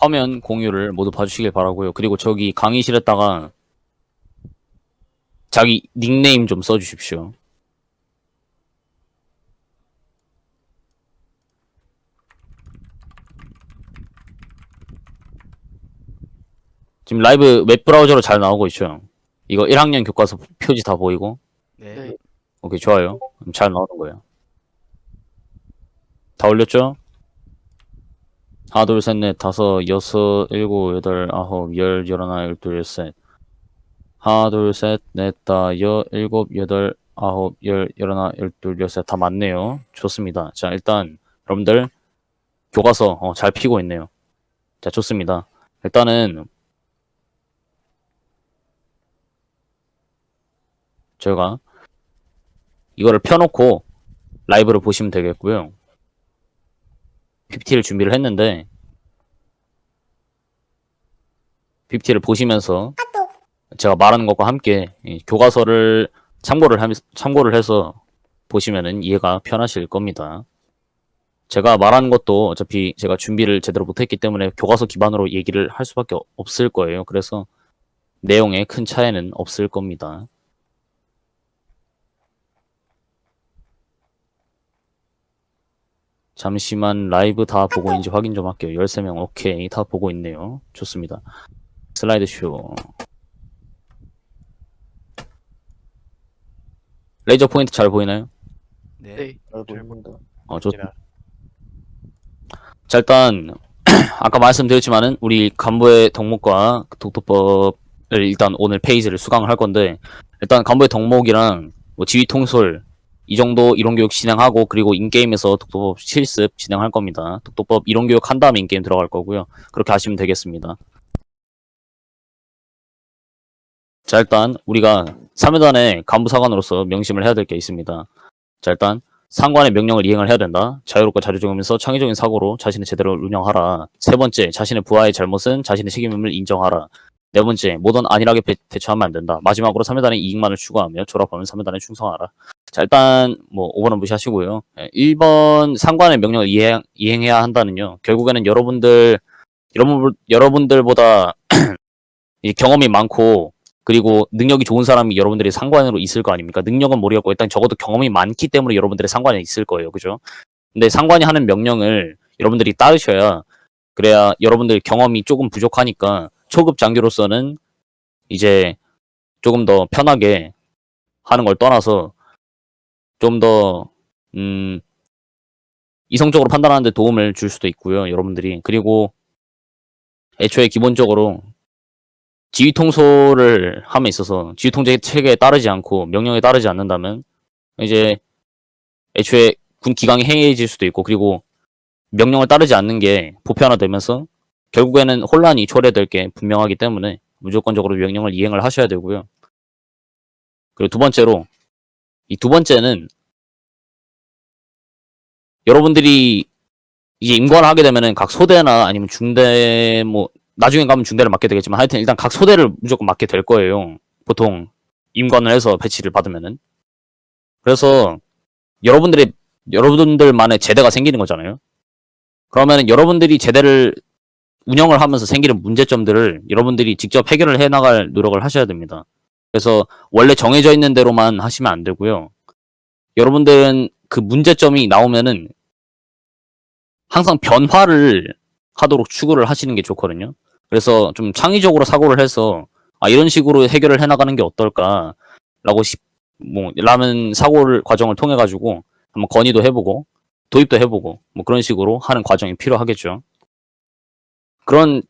화면 공유를 모두 봐주시길 바라고요. 그리고 저기 강의실에다가 자기 닉네임 좀 써주십시오. 지금 라이브 웹브라우저로 잘 나오고 있죠? 이거 1학년 교과서 표지 다 보이고? 네. 오케이, 좋아요. 그럼 잘 나오는 거예요. 다 올렸죠? 하나, 둘, 셋, 넷, 다섯, 여섯, 일곱, 여덟, 아홉, 열, 열하나, 열둘, 열셋. 하나, 둘, 셋, 넷, 다, 일곱, 여덟, 아홉, 열, 열하나, 열둘, 열셋. 다 맞네요. 좋습니다. 자, 일단, 여러분들, 교과서, 잘 피고 있네요. 자, 좋습니다. 일단은, 저희가, 이거를 펴놓고, 라이브를 보시면 되겠고요. PPT를 준비를 했는데, PPT를 보시면서, 제가 말하는 것과 함께, 이 교과서를 참고를 해서, 보시면은 이해가 편하실 겁니다. 제가 말하는 것도 어차피 제가 준비를 제대로 못했기 때문에 교과서 기반으로 얘기를 할 수밖에 없을 거예요. 그래서 내용에 큰 차이는 없을 겁니다. 잠시만 라이브 다 보고 있는지 확인 좀 할게요. 13명 오케이 다 보고 있네요. 좋습니다. 슬라이드 쇼. 레이저 포인트 잘 보이나요? 네. 잘 보입니다. 좋습니다. 자 일단 아까 말씀드렸지만은 우리 간부의 덕목과 독도법을 일단 오늘 페이지를 수강을 할 건데 일단 간부의 덕목이랑 뭐 지휘 통솔 이 정도 이론 교육 진행하고 그리고 인게임에서 독도법 실습 진행할 겁니다. 독도법 이론 교육 한 다음에 인게임 들어갈 거고요. 그렇게 하시면 되겠습니다. 자 일단 우리가 3회단의 간부사관으로서 명심을 해야 될 게 있습니다. 자 일단 상관의 명령을 이행을 해야 된다. 자유롭고 자주적이면서 창의적인 사고로 자신의 제대로 운영하라. 세 번째, 자신의 부하의 잘못은 자신의 책임임을 인정하라. 네 번째, 모든 안일하게 대처하면 안 된다. 마지막으로 3회단의 이익만을 추구하며 졸업하면 3회단에 충성하라. 자 일단 뭐 5번은 무시하시고요. 1번 상관의 명령을 이행해야 한다는요. 결국에는 여러분들보다 경험이 많고 그리고 능력이 좋은 사람이 여러분들이 상관으로 있을 거 아닙니까? 능력은 모르겠고 일단 적어도 경험이 많기 때문에 여러분들의 상관에 있을 거예요. 그죠? 근데 상관이 하는 명령을 여러분들이 따르셔야 그래야 여러분들 경험이 조금 부족하니까 초급 장교로서는 이제 조금 더 편하게 하는 걸 떠나서 좀 더 이성적으로 판단하는 데 도움을 줄 수도 있고요. 여러분들이. 그리고 애초에 기본적으로 지휘 통솔을 함에 있어서 지휘 통제 체계에 따르지 않고 명령에 따르지 않는다면 이제 애초에 군 기강이 해이해질 수도 있고 그리고 명령을 따르지 않는 게 보편화되면서 결국에는 혼란이 초래될 게 분명하기 때문에 무조건적으로 명령을 이행을 하셔야 되고요. 그리고 두 번째로 이 두 번째는 여러분들이 이제 임관을 하게 되면은 각 소대나 아니면 중대 뭐 나중에 가면 중대를 맡게 되겠지만 하여튼 일단 각 소대를 무조건 맡게 될 거예요. 보통 임관을 해서 배치를 받으면은. 그래서 여러분들만의 제대가 생기는 거잖아요. 그러면은 여러분들이 제대를 운영을 하면서 생기는 문제점들을 여러분들이 직접 해결을 해 나갈 노력을 하셔야 됩니다. 그래서 원래 정해져 있는 대로만 하시면 안 되고요. 여러분들은 그 문제점이 나오면은 항상 변화를 하도록 추구를 하시는 게 좋거든요. 그래서 좀 창의적으로 사고를 해서 이런 식으로 해결을 해나가는 게 어떨까라고 라는 과정을 통해 가지고 한번 건의도 해보고 도입도 해보고 뭐 그런 식으로 하는 과정이 필요하겠죠. 그런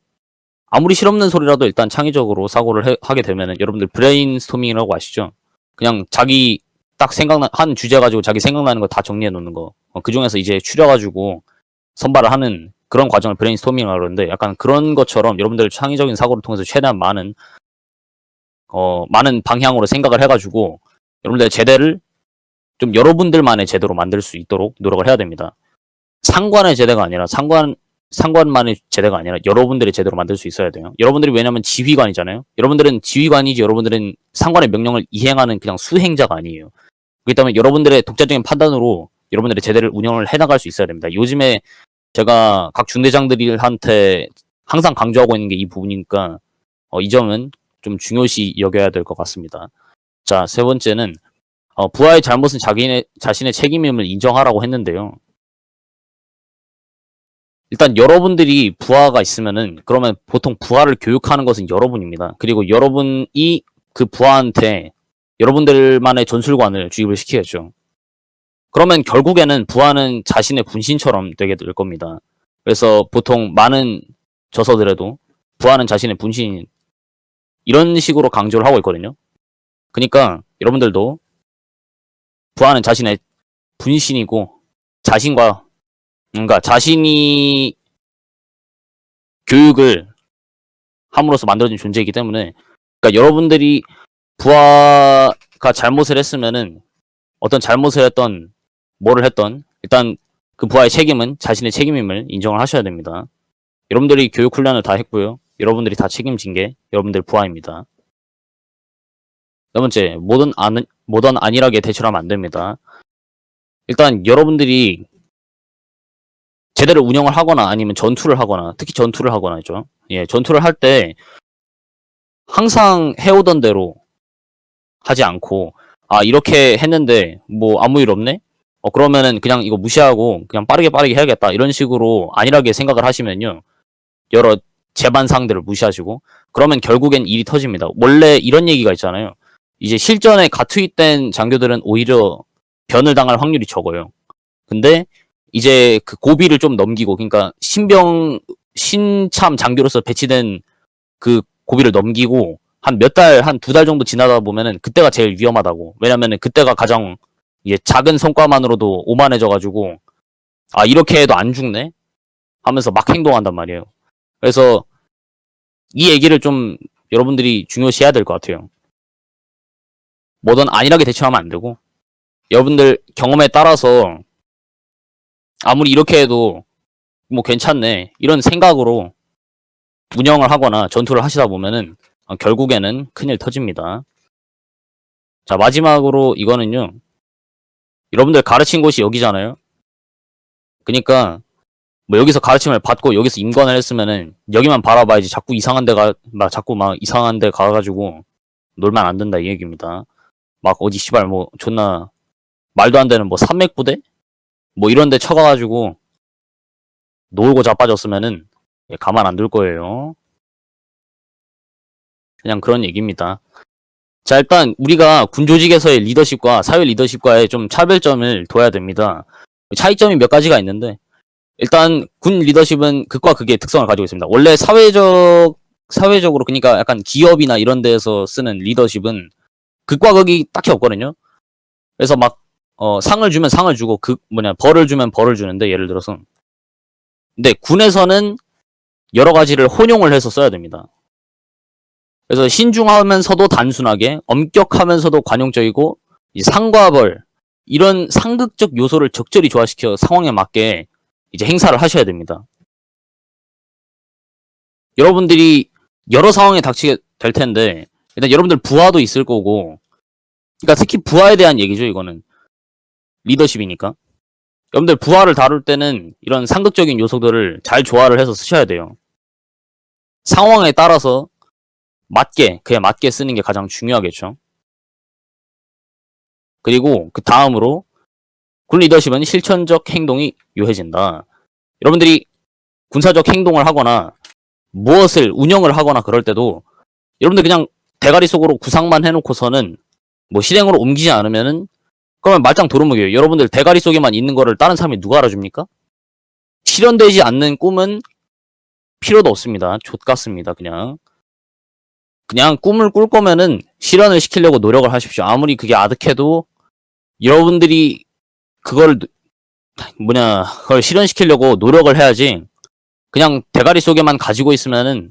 아무리 실없는 소리라도 일단 창의적으로 사고를 하게 되면은 여러분들 브레인스토밍이라고 아시죠? 그냥 자기 딱 한 주제 가지고 자기 생각나는 거 다 정리해 놓는 거. 그 중에서 이제 추려가지고 선발을 하는 그런 과정을 브레인스토밍이라고 그러는데 약간 그런 것처럼 여러분들 창의적인 사고를 통해서 최대한 많은 방향으로 생각을 해가지고 여러분들의 제대를 좀 여러분들만의 제대로 만들 수 있도록 노력을 해야 됩니다. 상관의 제대가 아니라 상관만의 제대가 아니라 여러분들의 제대로 만들 수 있어야 돼요. 여러분들이 왜냐면 지휘관이잖아요. 여러분들은 지휘관이지 여러분들은 상관의 명령을 이행하는 그냥 수행자가 아니에요. 그렇기 때문에 여러분들의 독자적인 판단으로 여러분들의 제대를 운영을 해나갈 수 있어야 됩니다. 요즘에 제가 각 중대장들한테 항상 강조하고 있는 게 이 부분이니까 이 점은 좀 중요시 여겨야 될 것 같습니다. 자, 세 번째는 부하의 잘못은 자신의 책임임을 인정하라고 했는데요. 일단 여러분들이 부하가 있으면은 그러면 보통 부하를 교육하는 것은 여러분입니다. 그리고 여러분이 그 부하한테 여러분들만의 전술관을 주입을 시켜야죠. 그러면 결국에는 부하는 자신의 분신처럼 되게 될 겁니다. 그래서 보통 많은 저서들에도 부하는 자신의 분신 이런 식으로 강조를 하고 있거든요. 그러니까 여러분들도 부하는 자신의 분신이고 그러니까 자신이 교육을 함으로써 만들어진 존재이기 때문에 그러니까 여러분들이 부하가 잘못을 했으면은 어떤 잘못을 했던 뭐를 했던 일단 그 부하의 책임은 자신의 책임임을 인정을 하셔야 됩니다. 여러분들이 교육 훈련을 다 했고요. 여러분들이 다 책임진 게 여러분들 부하입니다. 네 번째, 모던 안일하게 대처하면 안 됩니다. 일단 여러분들이 제대로 운영을 하거나 아니면 전투를 하거나 특히 전투를 하거나죠. 예, 전투를 할 때 항상 해오던 대로 하지 않고 이렇게 했는데 뭐 아무 일 없네? 그러면은 그냥 이거 무시하고 그냥 빠르게 해야겠다. 이런 식으로 안일하게 생각을 하시면요. 여러 제반상들을 무시하시고 그러면 결국엔 일이 터집니다. 원래 이런 얘기가 있잖아요. 이제 실전에 가투입된 장교들은 오히려 변을 당할 확률이 적어요. 근데 이제 그 고비를 좀 넘기고 그러니까 신참 장교로서 배치된 그 고비를 넘기고 한 몇 달, 한 2달 정도 지나다 보면은 그때가 제일 위험하다고. 왜냐면은 그때가 가장 작은 성과만으로도 오만해져가지고 이렇게 해도 안 죽네? 하면서 막 행동한단 말이에요. 그래서 이 얘기를 좀 여러분들이 중요시해야 될 것 같아요. 뭐든 안일하게 대처하면 안 되고 여러분들 경험에 따라서 아무리 이렇게 해도 뭐 괜찮네 이런 생각으로 운영을 하거나 전투를 하시다 보면은 결국에는 큰일 터집니다. 자, 마지막으로 이거는요. 여러분들 가르친 곳이 여기잖아요. 그러니까 뭐 여기서 가르침을 받고 여기서 임관을 했으면은 여기만 바라봐야지 자꾸 이상한 데 가가지고 놀면 안 된다 이 얘기입니다. 막 어디 씨발 뭐 존나 말도 안 되는 뭐 산맥부대? 뭐 이런 데 쳐가가지고 놀고 자빠졌으면은 가만 안 둘 거예요. 그냥 그런 얘기입니다. 자, 일단 우리가 군조직에서의 리더십과 사회 리더십과의 좀 차별점을 둬야 됩니다. 차이점이 몇 가지가 있는데 일단 군 리더십은 극과 극의 특성을 가지고 있습니다. 원래 사회적으로 그러니까 약간 기업이나 이런 데에서 쓰는 리더십은 극과 극이 딱히 없거든요. 그래서 막 상을 주면 상을 주고 벌을 주면 벌을 주는데 예를 들어서 근데 군에서는 여러 가지를 혼용을 해서 써야 됩니다. 그래서 신중하면서도 단순하게 엄격하면서도 관용적이고 상과 벌 이런 상극적 요소를 적절히 조화시켜 상황에 맞게 이제 행사를 하셔야 됩니다. 여러분들이 여러 상황에 닥치게 될 텐데 일단 여러분들 부하도 있을 거고 그러니까 특히 부하에 대한 얘기죠. 이거는 리더십이니까 여러분들 부하를 다룰 때는 이런 상극적인 요소들을 잘 조화를 해서 쓰셔야 돼요. 상황에 따라서 그에 맞게 쓰는 게 가장 중요하겠죠. 그리고 그 다음으로 군 리더십은 실천적 행동이 요해진다. 여러분들이 군사적 행동을 하거나 무엇을 운영을 하거나 그럴 때도 여러분들 그냥 대가리 속으로 구상만 해놓고서는 뭐 실행으로 옮기지 않으면은 그러면 말짱 도루묵이에요. 여러분들 대가리 속에만 있는 거를 다른 사람이 누가 알아줍니까? 실현되지 않는 꿈은 필요도 없습니다. 좆같습니다. 그냥 꿈을 꿀 거면은 실현을 시키려고 노력을 하십시오. 아무리 그게 아득해도 여러분들이 그걸 실현시키려고 노력을 해야지 그냥 대가리 속에만 가지고 있으면은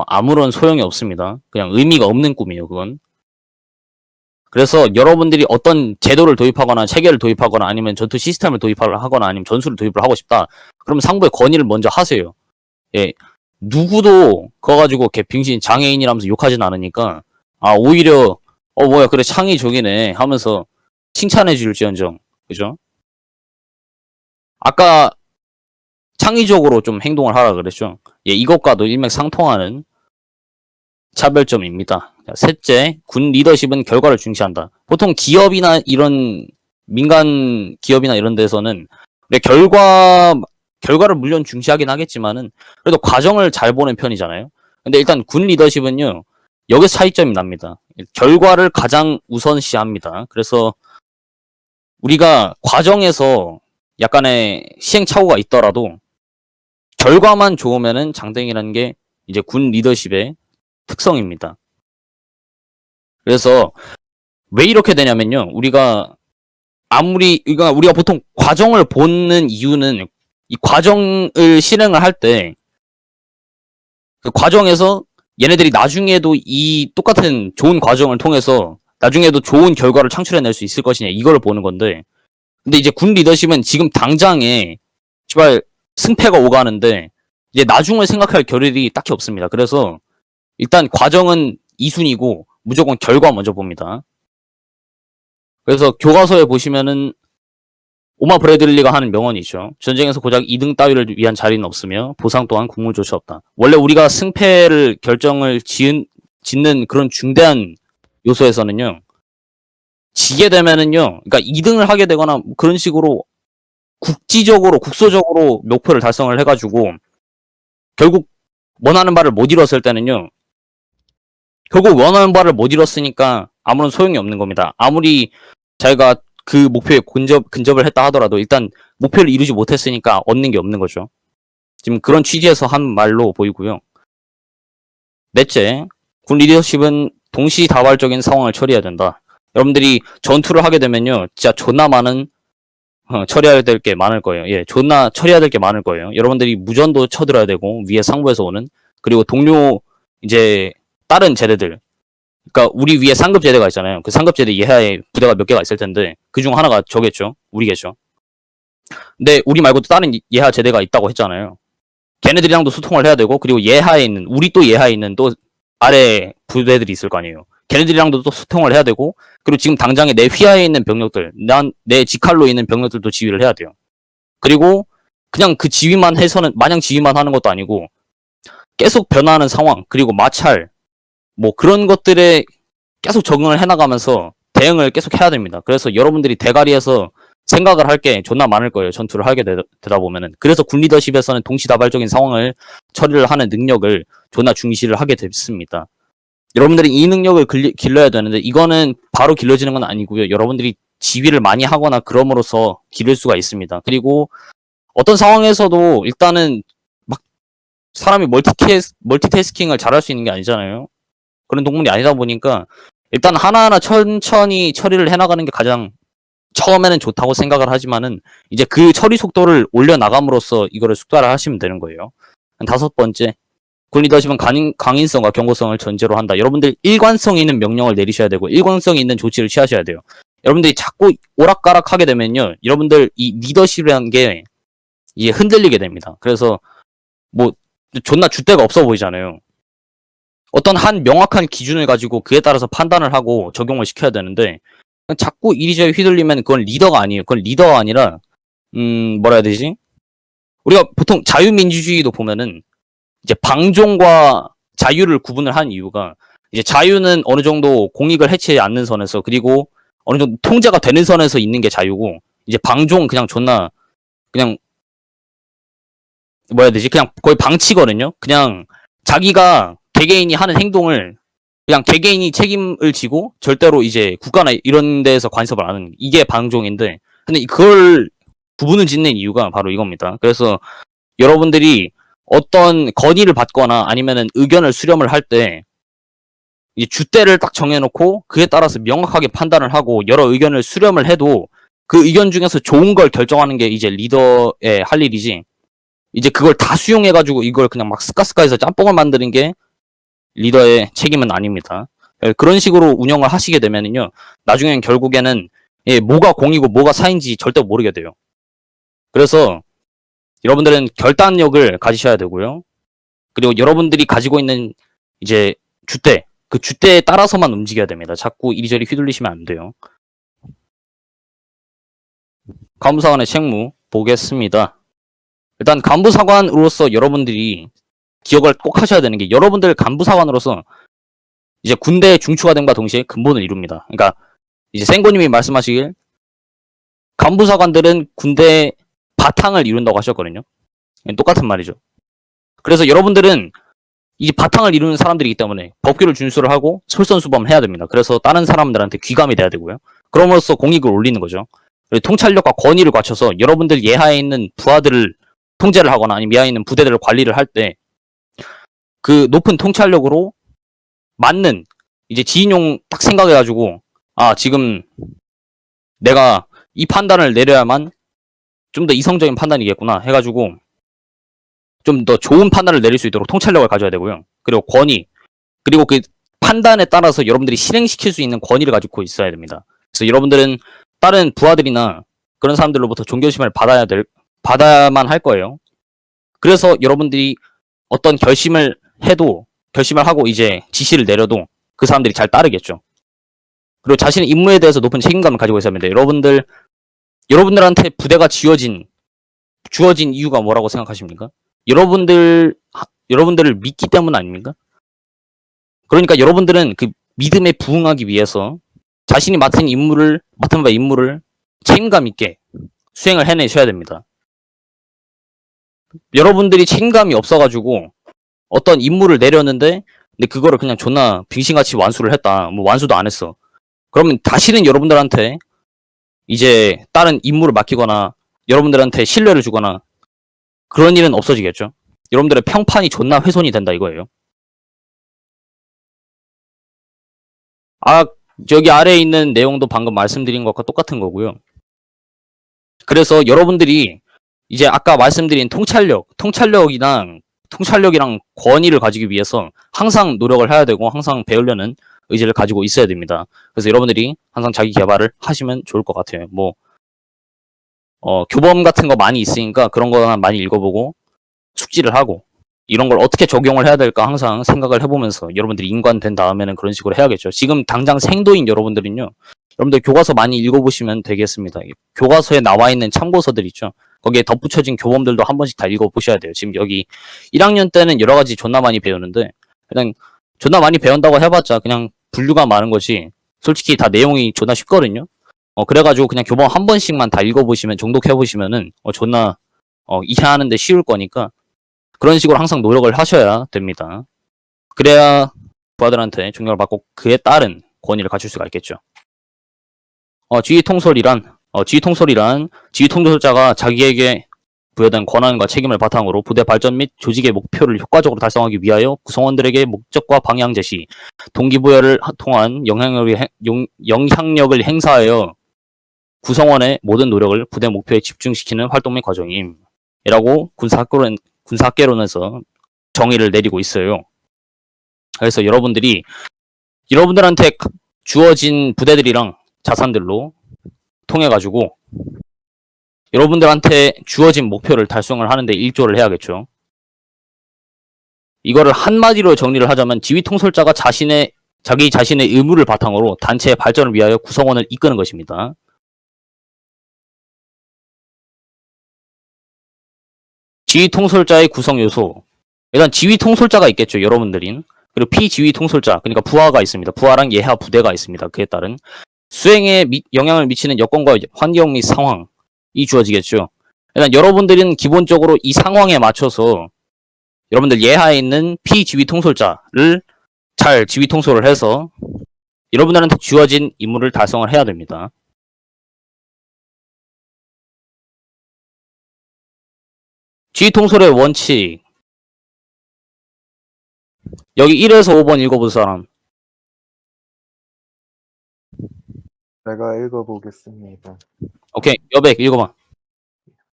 아무런 소용이 없습니다. 그냥 의미가 없는 꿈이에요, 그건. 그래서 여러분들이 어떤 제도를 도입하거나 체계를 도입하거나 아니면 전투 시스템을 도입하거나 아니면 전술을 도입을 하고 싶다. 그러면 상부의 건의를 먼저 하세요. 예. 누구도 그거 가지고 개빙신 장애인이라면서 욕하진 않으니까 오히려 뭐야 그래 창의 적이네 하면서 칭찬해 줄지언정. 그죠? 아까 창의적으로 좀 행동을 하라 그랬죠. 예, 이것과도 일맥상통하는 차별점입니다. 자, 셋째, 군 리더십은 결과를 중시한다. 보통 기업이나 이런 민간 기업이나 이런 데서는 결과를 물론 중시하긴 하겠지만은 그래도 과정을 잘 보는 편이잖아요. 근데 일단 군 리더십은요, 여기서 차이점이 납니다. 결과를 가장 우선시합니다. 그래서 우리가 과정에서 약간의 시행착오가 있더라도 결과만 좋으면은 장땡이라는 게 이제 군 리더십의 특성입니다. 그래서 왜 이렇게 되냐면요. 우리가 보통 과정을 보는 이유는 이 과정을 실행을 할 때 그 과정에서 얘네들이 나중에도 이 똑같은 좋은 과정을 통해서 나중에도 좋은 결과를 창출해낼 수 있을 것이냐 이걸 보는 건데, 근데 이제 군 리더십은 지금 당장에 제발 승패가 오가는데 이제 나중을 생각할 겨를이 딱히 없습니다. 그래서 일단 과정은 2순위고 무조건 결과 먼저 봅니다. 그래서 교과서에 보시면은 오마 브래들리가 하는 명언이 있죠. 전쟁에서 고작 2등 따위를 위한 자리는 없으며 보상 또한 국물조차 없다. 원래 우리가 승패를 결정을 짓는 그런 중대한 요소에서는요, 지게 되면은요, 그러니까 2등을 하게 되거나 그런 식으로 국소적으로 목표를 달성을 해가지고 결국 원하는 바를 못 이뤘을 때는요, 결국 원하는 바를 못 이뤘으니까 아무런 소용이 없는 겁니다. 아무리 자기가 그 목표에 근접을 했다 하더라도 일단 목표를 이루지 못했으니까 얻는 게 없는 거죠. 지금 그런 취지에서 한 말로 보이고요. 넷째, 군 리더십은 동시다발적인 상황을 처리해야 된다. 여러분들이 전투를 하게 되면요, 진짜 존나 많은 처리해야 될 게 많을 거예요. 예, 존나 처리해야 될 게 많을 거예요. 여러분들이 무전도 쳐들어야 되고 위에 상부에서 오는, 그리고 동료 이제 다른 제대들, 그러니까 우리 위에 상급 제대가 있잖아요. 그 상급 제대 예하에 부대가 몇 개가 있을 텐데 그 중 하나가 저겠죠. 우리겠죠. 근데 우리 말고도 다른 예하 제대가 있다고 했잖아요. 걔네들이랑도 소통을 해야 되고, 그리고 예하에 있는 우리 또 예하에 있는 또 아래 부대들이 있을 거 아니에요. 걔네들이랑도 또 소통을 해야 되고, 그리고 지금 당장에 내 휘하에 있는 병력들, 내 직할로 있는 병력들도 지휘를 해야 돼요. 그리고 그냥 그 지휘만 해서는 마냥 지휘만 하는 것도 아니고 계속 변화하는 상황, 그리고 마찰, 뭐 그런 것들에 계속 적응을 해나가면서 대응을 계속 해야 됩니다. 그래서 여러분들이 대가리에서 생각을 할 게 존나 많을 거예요. 전투를 하게 되다 보면은. 그래서 군 리더십에서는 동시다발적인 상황을 처리를 하는 능력을 존나 중시를 하게 됐습니다. 여러분들이 이 능력을 길러야 되는데 이거는 바로 길러지는 건 아니고요. 여러분들이 지휘를 많이 하거나 그럼으로써 기를 수가 있습니다. 그리고 어떤 상황에서도 일단은 막 사람이 멀티태스킹을 잘할 수 있는 게 아니잖아요. 그런 동물이 아니다 보니까 일단 하나하나 천천히 처리를 해나가는 게 가장 처음에는 좋다고 생각을 하지만은 이제 그 처리 속도를 올려나감으로써 이거를 숙달을 하시면 되는 거예요. 다섯 번째, 군 리더십은 강인성과 경고성을 전제로 한다. 여러분들 일관성 있는 명령을 내리셔야 되고 일관성 있는 조치를 취하셔야 돼요. 여러분들이 자꾸 오락가락하게 되면요, 여러분들 이 리더십이라는 게 이게 흔들리게 됩니다. 그래서 뭐 존나 줏대가 없어 보이잖아요. 어떤 한 명확한 기준을 가지고 그에 따라서 판단을 하고 적용을 시켜야 되는데 자꾸 이리저리 휘둘리면 그건 리더가 아니에요. 그건 리더가 아니라 뭐라 해야 되지? 우리가 보통 자유민주주의도 보면은 이제 방종과 자유를 구분을 한 이유가, 이제 자유는 어느 정도 공익을 해치지 않는 선에서, 그리고 어느 정도 통제가 되는 선에서 있는 게 자유고, 이제 방종은 그냥 존나 그냥 뭐라 해야 되지? 그냥 거의 방치거든요. 그냥 자기가 개개인이 하는 행동을 그냥 개개인이 책임을 지고 절대로 이제 국가나 이런 데에서 간섭을 안 하는, 이게 방종인데, 근데 그걸 구분을 짓는 이유가 바로 이겁니다. 그래서 여러분들이 어떤 건의를 받거나 아니면은 의견을 수렴을 할 때 이 줏대를 딱 정해놓고 그에 따라서 명확하게 판단을 하고 여러 의견을 수렴을 해도 그 의견 중에서 좋은 걸 결정하는 게 이제 리더의 할 일이지, 이제 그걸 다 수용해가지고 이걸 그냥 막 스카스카해서 짬뽕을 만드는 게 리더의 책임은 아닙니다. 그런 식으로 운영을 하시게 되면은요, 나중엔 결국에는 뭐가 공이고 뭐가 사인지 절대 모르게 돼요. 그래서 여러분들은 결단력을 가지셔야 되고요. 그리고 여러분들이 가지고 있는 이제 줏대, 그 줏대에 따라서만 움직여야 됩니다. 자꾸 이리저리 휘둘리시면 안 돼요. 간부사관의 책무 보겠습니다. 일단 간부사관으로서 여러분들이 기억을 꼭 하셔야 되는 게 여러분들 간부사관으로서 이제 군대에 중추가 됨과 동시에 근본을 이룹니다. 그러니까 이제 생고님이 말씀하시길 간부사관들은 군대의 바탕을 이룬다고 하셨거든요. 똑같은 말이죠. 그래서 여러분들은 이 바탕을 이루는 사람들이기 때문에 법규를 준수를 하고 솔선수범해야 됩니다. 그래서 다른 사람들한테 귀감이 돼야 되고요. 그럼으로써 공익을 올리는 거죠. 그리고 통찰력과 권위를 갖춰서 여러분들 예하에 있는 부하들을 통제를 하거나 아니면 예하에 있는 부대들을 관리를 할 때 그 높은 통찰력으로 맞는 이제 지인용 딱 생각해가지고 지금 내가 이 판단을 내려야만 좀 더 이성적인 판단이겠구나 해가지고 좀 더 좋은 판단을 내릴 수 있도록 통찰력을 가져야 되고요. 그리고 권위, 그리고 그 판단에 따라서 여러분들이 실행시킬 수 있는 권위를 가지고 있어야 됩니다. 그래서 여러분들은 다른 부하들이나 그런 사람들로부터 존경심을 받아야만 할 거예요. 그래서 여러분들이 어떤 결심을 하고 이제 지시를 내려도 그 사람들이 잘 따르겠죠. 그리고 자신의 임무에 대해서 높은 책임감을 가지고 있어야 합니다. 여러분들한테 부대가 주어진 이유가 뭐라고 생각하십니까? 여러분들을 믿기 때문 아닙니까? 그러니까 여러분들은 그 믿음에 부응하기 위해서 자신이 맡은 바 임무를 책임감 있게 수행을 해내셔야 됩니다. 여러분들이 책임감이 없어가지고 어떤 임무를 내렸는데 근데 그거를 그냥 존나 빙신같이 완수를 했다. 뭐 완수도 안 했어. 그러면 다시는 여러분들한테 이제 다른 임무를 맡기거나 여러분들한테 신뢰를 주거나 그런 일은 없어지겠죠. 여러분들의 평판이 존나 훼손이 된다 이거예요. 저기 아래에 있는 내용도 방금 말씀드린 것과 똑같은 거고요. 그래서 여러분들이 이제 아까 말씀드린 통찰력이랑 권위를 가지기 위해서 항상 노력을 해야 되고 항상 배우려는 의지를 가지고 있어야 됩니다. 그래서 여러분들이 항상 자기 개발을 하시면 좋을 것 같아요. 교범 같은 거 많이 있으니까 그런 거나 많이 읽어보고 숙지를 하고 이런 걸 어떻게 적용을 해야 될까 항상 생각을 해보면서 여러분들이 인관된 다음에는 그런 식으로 해야겠죠. 지금 당장 생도인 여러분들은요. 여러분들 교과서 많이 읽어보시면 되겠습니다. 교과서에 나와 있는 참고서들 있죠. 거기에 덧붙여진 교범들도 한 번씩 다 읽어보셔야 돼요. 지금 여기 1학년 때는 여러 가지 존나 많이 배우는데 그냥 존나 많이 배운다고 해봤자 그냥 분류가 많은 거지 솔직히 다 내용이 존나 쉽거든요. 그래가지고 그냥 교범 한 번씩만 다 읽어보시면 정독해보시면은 존나 이해하는데 쉬울 거니까 그런 식으로 항상 노력을 하셔야 됩니다. 그래야 부하들한테 존경을 받고 그에 따른 권위를 갖출 수가 있겠죠. 지휘통솔이란 지휘통솔자가 자기에게 부여된 권한과 책임을 바탕으로 부대 발전 및 조직의 목표를 효과적으로 달성하기 위하여 구성원들에게 목적과 방향 제시, 동기부여를 통한 영향력을 행사하여 구성원의 모든 노력을 부대 목표에 집중시키는 활동 및 과정임이라고 군사학개론에서 정의를 내리고 있어요. 그래서 여러분들한테 주어진 부대들이랑 자산들로 통해 가지고 여러분들한테 주어진 목표를 달성을 하는데 일조를 해야겠죠. 이거를 한마디로 정리를 하자면 지휘통솔자가 자기 자신의 의무를 바탕으로 단체의 발전을 위하여 구성원을 이끄는 것입니다. 지휘통솔자의 구성 요소. 일단 지휘통솔자가 있겠죠. 여러분들인. 그리고 피지휘통솔자. 그러니까 부하가 있습니다. 부하랑 예하 부대가 있습니다. 그에 따른 수행에 영향을 미치는 여건과 환경 및 상황이 주어지겠죠. 일단 여러분들은 기본적으로 이 상황에 맞춰서 여러분들 예하에 있는 피지휘통솔자를 잘 지휘통솔을 해서 여러분들한테 주어진 임무를 달성을 해야 됩니다. 지휘통솔의 원칙. 여기 1에서 5번 읽어볼 사람. 내가 읽어보겠습니다. 오케이. 여백 읽어봐.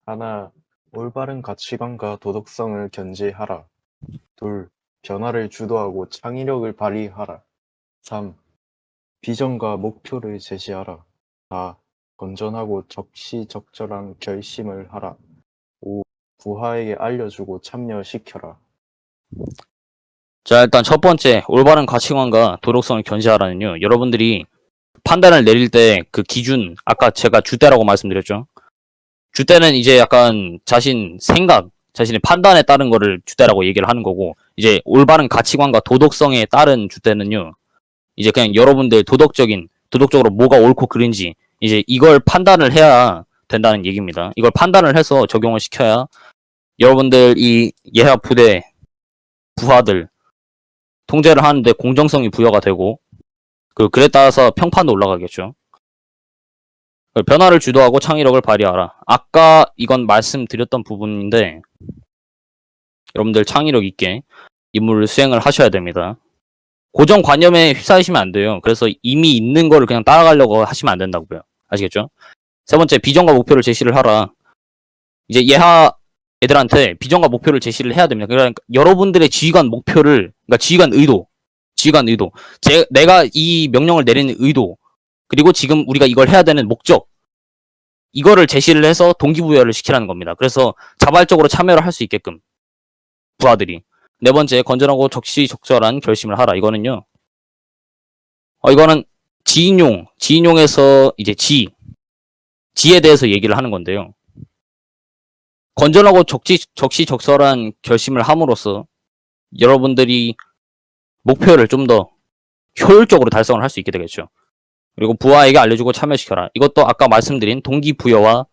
하나, 올바른 가치관과 도덕성을 견지하라. 둘, 변화를 주도하고 창의력을 발휘하라. 3. 비전과 목표를 제시하라. 4. 건전하고 적시적절한 결심을 하라. 5. 부하에게 알려주고 참여시켜라. 자, 일단 첫 번째, 올바른 가치관과 도덕성을 견지하라는요. 여러분들이 판단을 내릴 때 그 기준, 아까 제가 주대라고 말씀드렸죠. 주대는 이제 약간 자신 생각, 자신의 판단에 따른 거를 주대라고 얘기를 하는 거고, 이제 올바른 가치관과 도덕성에 따른 주대는요, 이제 그냥 여러분들 도덕적으로 뭐가 옳고 그른지, 이제 이걸 판단을 해야 된다는 얘기입니다. 이걸 판단을 해서 적용을 시켜야 여러분들 이 예하 부대 부하들 통제를 하는데 공정성이 부여가 되고, 그에 따라서 평판도 올라가겠죠. 변화를 주도하고 창의력을 발휘하라. 아까 이건 말씀드렸던 부분인데, 여러분들 창의력 있게 임무를 수행을 하셔야 됩니다. 고정관념에 휩싸이시면 안 돼요. 그래서 이미 있는 거를 그냥 따라가려고 하시면 안 된다고요. 아시겠죠? 세 번째, 비전과 목표를 제시를 하라. 이제 예하 애들한테 비전과 목표를 제시를 해야 됩니다. 그러니까 여러분들의 지휘관 목표를, 그러니까 지휘관 의도, 내가 이 명령을 내리는 의도, 그리고 지금 우리가 이걸 해야 되는 목적, 이거를 제시를 해서 동기부여를 시키라는 겁니다. 그래서 자발적으로 참여를 할 수 있게끔 부하들이. 네 번째, 건전하고 적시적절한 결심을 하라. 이거는요, 이거는 지인용에서 이제 지에 대해서 얘기를 하는 건데요. 건전하고 적시적절한 결심을 함으로써 여러분들이 목표를 좀 더 효율적으로 달성을 할 수 있게 되겠죠. 그리고 부하에게 알려주고 참여시켜라. 이것도 아까 말씀드린 동기부여와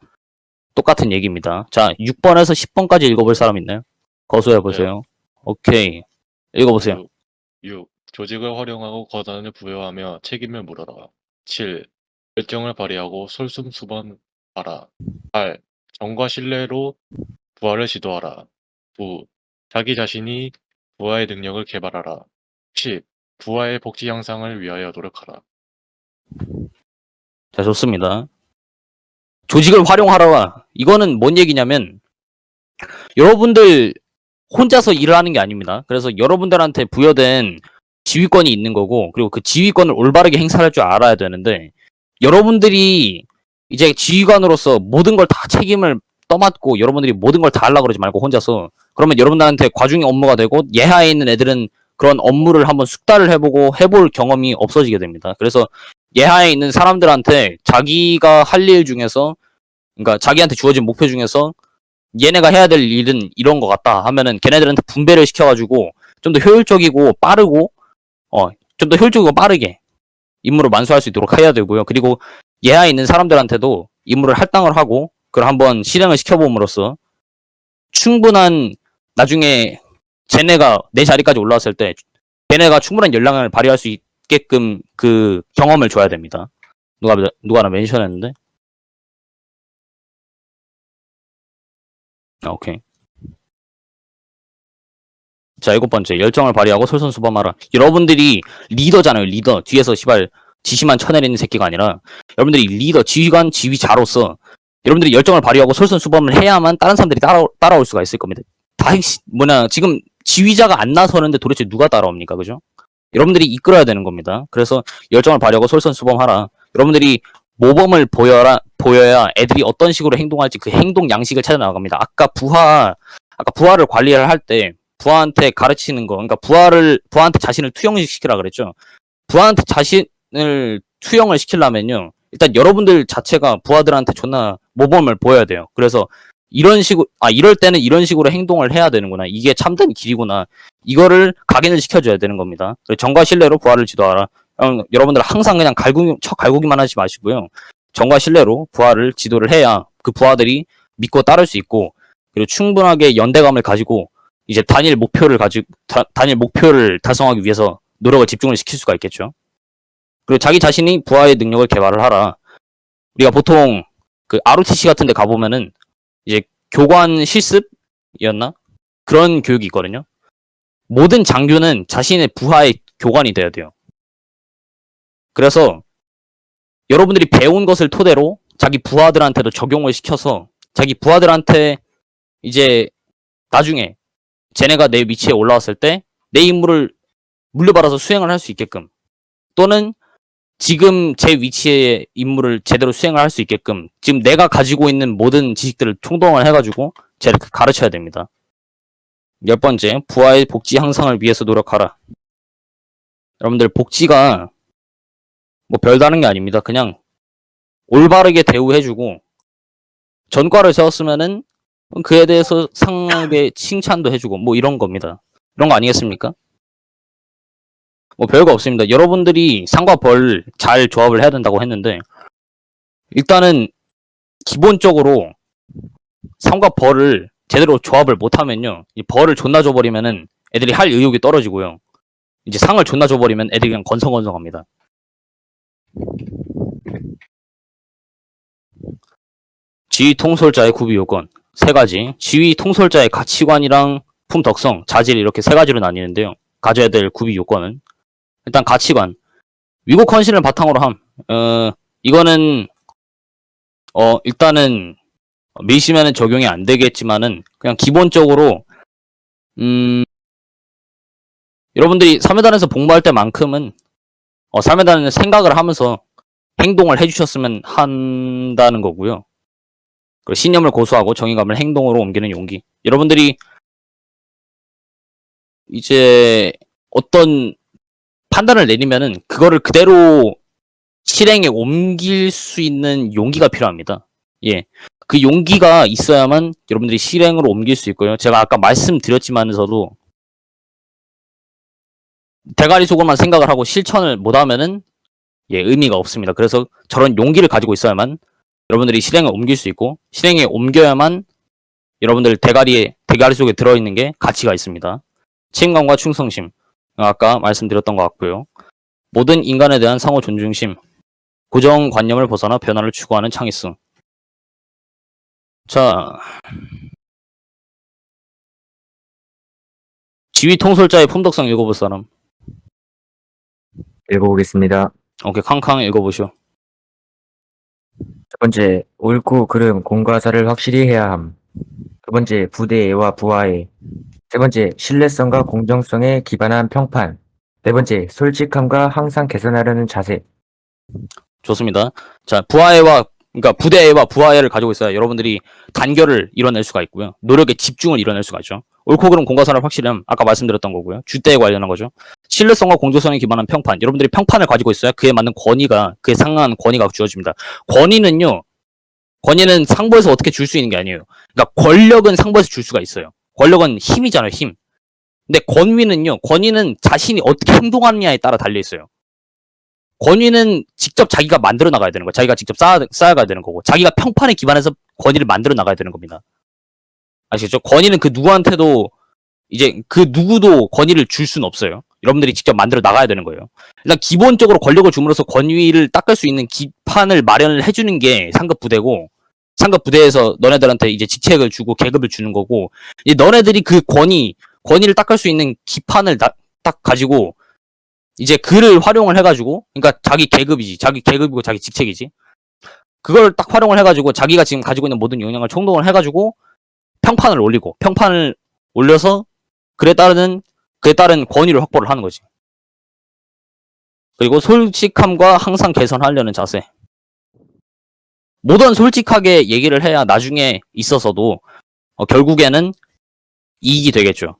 똑같은 얘기입니다. 자, 6번에서 10번까지 읽어볼 사람 있나요? 거수해보세요. 오케이. 읽어보세요. 6. 조직을 활용하고 권한을 부여하며 책임을 물어라. 7. 열정을 발휘하고 솔선수범하라. 8. 정과 신뢰로 부하를 지도하라. 9. 자기 자신이 부하의 능력을 개발하라. 10. 부하의 복지 향상을 위하여 노력하라. 자, 좋습니다. 조직을 활용하라. 이거는 뭔 얘기냐면, 여러분들 혼자서 일을 하는 게 아닙니다. 그래서 여러분들한테 부여된 지휘권이 있는 거고, 그리고 그 지휘권을 올바르게 행사할 줄 알아야 되는데, 여러분들이 이제 지휘관으로서 모든 걸 다 책임을 떠맡고 여러분들이 모든 걸 다 하려고 그러지 말고 혼자서, 그러면 여러분들한테 과중의 업무가 되고 예하에 있는 애들은 그런 업무를 한번 숙달을 해보고 해볼 경험이 없어지게 됩니다. 그래서 예하에 있는 사람들한테 자기가 할 일 중에서, 그러니까 자기한테 주어진 목표 중에서 얘네가 해야 될 일은 이런 것 같다 하면은 걔네들한테 분배를 시켜가지고 좀 더 효율적이고 빠르고, 좀 더 효율적이고 빠르게 임무를 완수할 수 있도록 해야 되고요. 그리고 예하에 있는 사람들한테도 임무를 할당을 하고 그걸 한번 실행을 시켜봄으로써 충분한, 나중에 쟤네가 내 자리까지 올라왔을 때 걔네가 충분한 역량을 발휘할 수 있게끔 그 경험을 줘야 됩니다. 누가 하나 멘션했는데? 오케이. 자, 7번째, 열정을 발휘하고 솔선수범하라. 여러분들이 리더잖아요, 리더. 뒤에서 시발 지시만 쳐내리는 새끼가 아니라, 여러분들이 리더, 지휘관, 지휘자로서 여러분들이 열정을 발휘하고 솔선수범을 해야만 다른 사람들이 따라올 수가 있을 겁니다. 지금 지휘자가 안 나서는데 도대체 누가 따라옵니까? 그죠? 여러분들이 이끌어야 되는 겁니다. 그래서 열정을 발휘하고 솔선수범하라. 여러분들이 모범을 보여야 애들이 어떤 식으로 행동할지 그 행동 양식을 찾아 나갑니다. 아까 부하를 관리를 할 때 부하한테 가르치는 거, 그러니까 부하한테 자신을 투영시키라 그랬죠. 부하한테 자신을 투영을 시키려면요, 일단 여러분들 자체가 부하들한테 존나 모범을 보여야 돼요. 그래서 이럴 때는 이런 식으로 행동을 해야 되는구나. 이게 참된 길이구나. 이거를 각인을 시켜줘야 되는 겁니다. 정과 신뢰로 부하를 지도하라. 여러분들 항상 그냥 갈구기만 하지 마시고요. 정과 신뢰로 부하를 지도를 해야 그 부하들이 믿고 따를 수 있고, 그리고 충분하게 연대감을 가지고 이제 단일 목표를 달성하기 위해서 노력을 집중을 시킬 수가 있겠죠. 그리고 자기 자신이 부하의 능력을 개발을 하라. 우리가 보통 그 ROTC 같은 데 가보면은 이제 교관 실습이었나? 그런 교육이 있거든요. 모든 장교는 자신의 부하의 교관이 돼야 돼요. 그래서 여러분들이 배운 것을 토대로 자기 부하들한테도 적용을 시켜서 자기 부하들한테 이제 나중에 쟤네가 내 위치에 올라왔을 때 내 임무를 물려받아서 수행을 할 수 있게끔, 또는 지금 제 위치의 임무를 제대로 수행을 할 수 있게끔 지금 내가 가지고 있는 모든 지식들을 총동원 해가지고 쟤를 가르쳐야 됩니다. 10번째, 부하의 복지 향상을 위해서 노력하라. 여러분들 복지가 뭐 별다른 게 아닙니다. 그냥 올바르게 대우해주고 전과를 세웠으면은 그에 대해서 상하게 칭찬도 해주고 뭐 이런 겁니다. 이런 거 아니겠습니까? 뭐 별거 없습니다. 여러분들이 상과 벌 잘 조합을 해야 된다고 했는데 일단은 기본적으로 상과 벌을 제대로 조합을 못하면요, 이 벌을 존나 줘버리면은 애들이 할 의욕이 떨어지고요. 이제 상을 존나 줘버리면 애들이 그냥 건성건성합니다. 지휘 통솔자의 구비 요건 세 가지. 지휘 통솔자의 가치관이랑 품덕성, 자질 이렇게 세 가지로 나뉘는데요. 가져야 될 구비 요건은 일단 가치관. 위국 헌신을 바탕으로 함. 이거는 일단은 밀시면은 적용이 안 되겠지만은 그냥 기본적으로 여러분들이 3회단에서 복무할 때만큼은 3회단은 생각을 하면서 행동을 해주셨으면 한다는 거고요. 그리고 신념을 고수하고 정의감을 행동으로 옮기는 용기. 여러분들이 이제 어떤 판단을 내리면은 그거를 그대로 실행에 옮길 수 있는 용기가 필요합니다. 예. 그 용기가 있어야만 여러분들이 실행으로 옮길 수 있고요. 제가 아까 말씀드렸지만서도 대가리 속으로만 생각을 하고 실천을 못하면은 의미가 없습니다. 그래서 저런 용기를 가지고 있어야만 여러분들이 실행에 옮길 수 있고 실행에 옮겨야만 여러분들 대가리 속에 들어있는 게 가치가 있습니다. 책임감과 충성심. 아까 말씀드렸던 것 같고요. 모든 인간에 대한 상호 존중심. 고정관념을 벗어나 변화를 추구하는 창의성. 자, 지휘 통솔자의 품덕성 읽어볼 사람. 읽어보겠습니다. 오케이, 캉캉 읽어보시오. 첫 번째, 옳고 그름, 공과사를 확실히 해야 함. 두 번째, 부대애와 부하애. 세 번째, 신뢰성과 공정성에 기반한 평판. 네 번째, 솔직함과 항상 개선하려는 자세. 좋습니다. 자, 그러니까 부대애와 부하애를 가지고 있어야 여러분들이 단결을 이뤄낼 수가 있고요. 노력의 집중을 이뤄낼 수가 있죠. 옳고 그름 공과사를 확실히 함. 아까 말씀드렸던 거고요. 주대에 관련한 거죠. 신뢰성과 공정성에 기반한 평판. 여러분들이 평판을 가지고 있어야 그에 맞는 권위가, 그에 상응한 권위가 주어집니다. 권위는 상부에서 어떻게 줄 수 있는 게 아니에요. 그러니까 권력은 상부에서 줄 수가 있어요. 권력은 힘이잖아요, 힘. 근데 권위는 자신이 어떻게 행동하느냐에 따라 달려 있어요. 권위는 직접 자기가 만들어 나가야 되는 거예요. 자기가 직접 쌓아가야 되는 거고, 자기가 평판에 기반해서 권위를 만들어 나가야 되는 겁니다. 아시겠죠? 권위는 그 누구한테도 이제 그 누구도 권위를 줄 수는 없어요. 여러분들이 직접 만들어 나가야 되는 거예요. 일단 기본적으로 권력을 줌으로써 권위를 닦을 수 있는 기판을 마련을 해주는 게 상급 부대고, 상급 부대에서 너네들한테 이제 직책을 주고 계급을 주는 거고, 이제 너네들이 그 권위를 닦을 수 있는 기판을 딱 가지고 이제 그를 활용을 해가지고, 그러니까 자기 계급이고 자기 직책이지. 그걸 딱 활용을 해가지고 자기가 지금 가지고 있는 모든 역량을 총동을 해가지고 평판을 올려서 그에 따른 권위를 확보를 하는 거지. 그리고 솔직함과 항상 개선하려는 자세. 뭐든 솔직하게 얘기를 해야 나중에 있어서도 결국에는 이익이 되겠죠.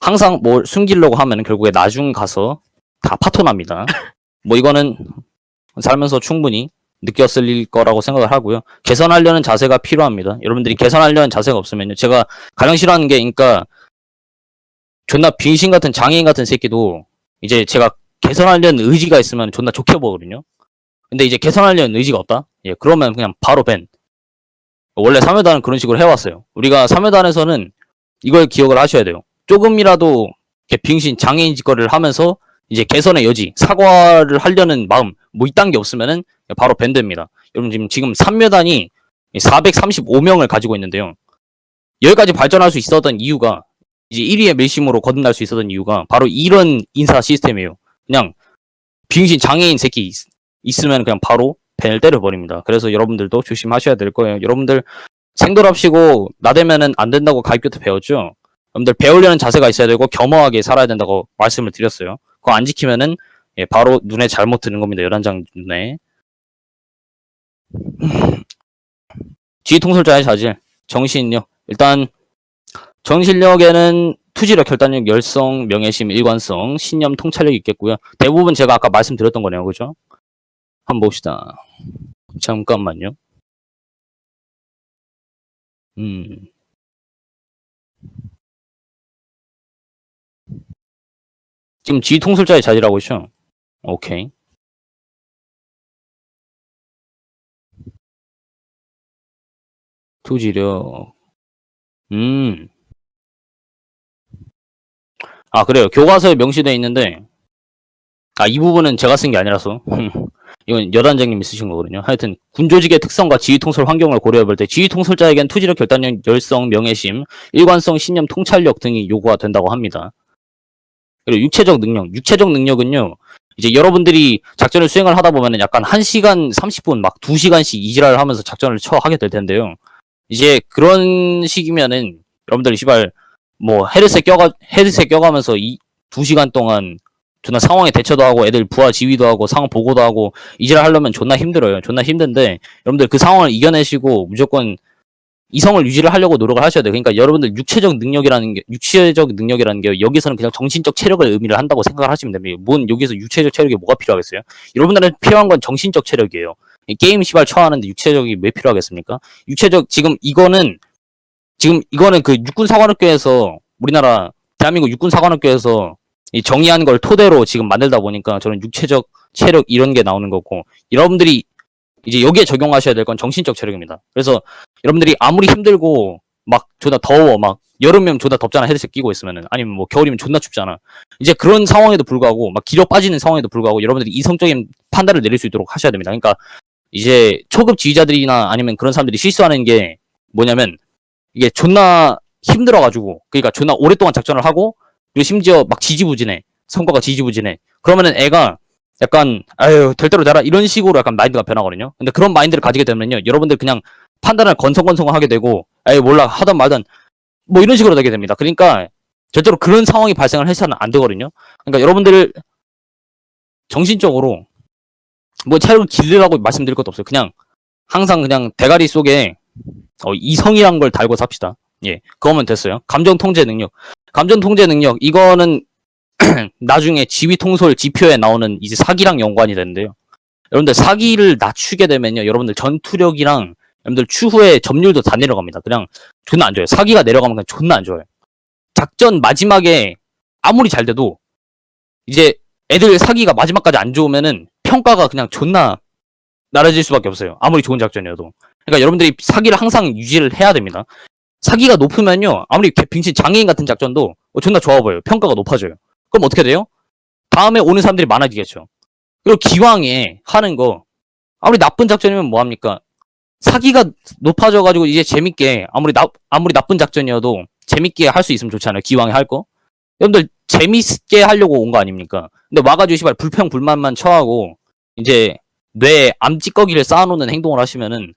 항상 뭘 숨기려고 하면 결국에 나중 가서 다 파토납니다. 뭐 이거는 살면서 충분히 느꼈을 거라고 생각을 하고요. 개선하려는 자세가 필요합니다. 여러분들이 개선하려는 자세가 없으면요. 제가 가장 싫어하는 게, 그러니까 존나 빙신 같은 장애인 같은 새끼도 이제 제가 개선하려는 의지가 있으면 존나 좋게 보거든요. 근데 이제 개선하려는 의지가 없다? 그러면 그냥 바로 밴. 원래 3회단은 그런 식으로 해왔어요. 우리가 3회단에서는 이걸 기억을 하셔야 돼요. 조금이라도 빙신 장애인 짓거리를 하면서 이제 개선의 여지, 사과를 하려는 마음, 뭐 이딴 게 없으면은 바로 밴드입니다. 여러분 지금 3회단이 435명을 가지고 있는데요. 여기까지 발전할 수 있었던 이유가, 이제 1위의 밀심으로 거듭날 수 있었던 이유가 바로 이런 인사 시스템이에요. 그냥 빙신 장애인 새끼 있으면 그냥 바로 밴을 때려버립니다. 그래서 여러분들도 조심하셔야 될 거예요. 여러분들 생돌합시고 나대면은 안 된다고 가입교태 배웠죠? 여러분들 배우려는 자세가 있어야 되고 겸허하게 살아야 된다고 말씀을 드렸어요. 그거 안 지키면은 바로 눈에 잘못 드는 겁니다. 11장 눈에. 지휘통솔자의 자질, 정신력. 일단 정신력에는 투지력, 결단력, 열성, 명예심, 일관성, 신념, 통찰력이 있겠고요. 대부분 제가 아까 말씀드렸던 거네요. 그죠? 한번 봅시다. 잠깐만요. 음. 지금 지휘 통솔자의 자리라고 있죠? 오케이. 투지력. 아, 그래요. 교과서에 명시되어 있는데, 이 부분은 제가 쓴 게 아니라서. 이건 여단장님이 쓰신 거거든요. 하여튼, 군조직의 특성과 지휘통솔 환경을 고려해 볼 때, 지휘통솔자에겐 투지력, 결단력, 열성, 명예심, 일관성, 신념, 통찰력 등이 요구가 된다고 합니다. 그리고 육체적 능력은요, 이제 여러분들이 작전을 수행을 하다 보면은 약간 1시간 30분, 막 2시간씩 이지랄을 하면서 작전을 하게 될 텐데요. 이제 그런 식이면은, 여러분들이 뭐, 헤드셋 껴가면서 2시간 동안 존나 상황에 대처도 하고 애들 부하 지휘도 하고 상황 보고도 하고 이지랄 하려면 존나 힘들어요. 존나 힘든데 여러분들 그 상황을 이겨내시고 무조건 이성을 유지를 하려고 노력을 하셔야 돼요. 그러니까 여러분들 육체적 능력이라는 게 여기서는 그냥 정신적 체력을 의미를 한다고 생각을 하시면 됩니다. 뭔 여기서 육체적 체력이 뭐가 필요하겠어요? 여러분들한테 필요한 건 정신적 체력이에요. 게임 처하는데 육체적이 왜 필요하겠습니까? 지금 이거는 그 육군사관학교에서 우리나라 대한민국 육군사관학교에서 이 정의한 걸 토대로 지금 만들다 보니까 저는 육체적 체력 이런 게 나오는 거고 여러분들이 이제 여기에 적용하셔야 될 건 정신적 체력입니다. 그래서 여러분들이 아무리 힘들고 막 존나 더워 막 여름이면 존나 덥잖아 헤드셋 끼고 있으면은 아니면 뭐 겨울이면 존나 춥잖아. 이제 그런 상황에도 불구하고 막 기력 빠지는 상황에도 불구하고 여러분들이 이성적인 판단을 내릴 수 있도록 하셔야 됩니다. 그러니까 이제 초급 지휘자들이나 아니면 그런 사람들이 실수하는 게 뭐냐면 이게 존나 힘들어가지고 그러니까 존나 오랫동안 작전을 하고 그리고 심지어 막 성과가 지지부진해 그러면은 애가 약간 아유 될 대로 되라 이런 식으로 약간 마인드가 변하거든요. 근데 그런 마인드를 가지게 되면요 여러분들 그냥 판단을 건성건성하게 되고 에이 몰라 하던 말던 뭐 이런 식으로 되게 됩니다. 그러니까 절대로 그런 상황이 발생을 해서는 안 되거든요. 그러니까 여러분들 정신적으로 뭐 체력을 기르라고 말씀드릴 것도 없어요. 그냥 항상 그냥 대가리 속에 이성이란 걸 달고 삽시다. 예, 그거면 됐어요. 감정 통제 능력 이거는 나중에 지휘 통솔 지표에 나오는 이제 사기랑 연관이 되는데요. 여러분들 사기를 낮추게 되면요, 여러분들 전투력이랑 여러분들 추후에 점유율도 다 내려갑니다. 그냥 존나 안 좋아요. 사기가 내려가면 그냥 존나 안 좋아요. 작전 마지막에 아무리 잘 돼도 이제 애들 사기가 마지막까지 안 좋으면은 평가가 그냥 존나 나라질 수밖에 없어요. 아무리 좋은 작전이어도. 그러니까 여러분들이 사기를 항상 유지를 해야 됩니다. 사기가 높으면요, 아무리 빙신 장애인 같은 작전도 존나 좋아 보여요. 평가가 높아져요. 그럼 어떻게 돼요? 다음에 오는 사람들이 많아지겠죠. 그리고 기왕에 하는 거, 아무리 나쁜 작전이면 뭐합니까? 사기가 높아져가지고 이제 재밌게, 아무리 나쁜 작전이어도 재밌게 할 수 있으면 좋잖아요. 기왕에 할 거. 여러분들 재밌게 하려고 온 거 아닙니까? 근데 와가지고 불평불만만 처하고, 이제 뇌에 암찌꺼기를 쌓아놓는 행동을 하시면은,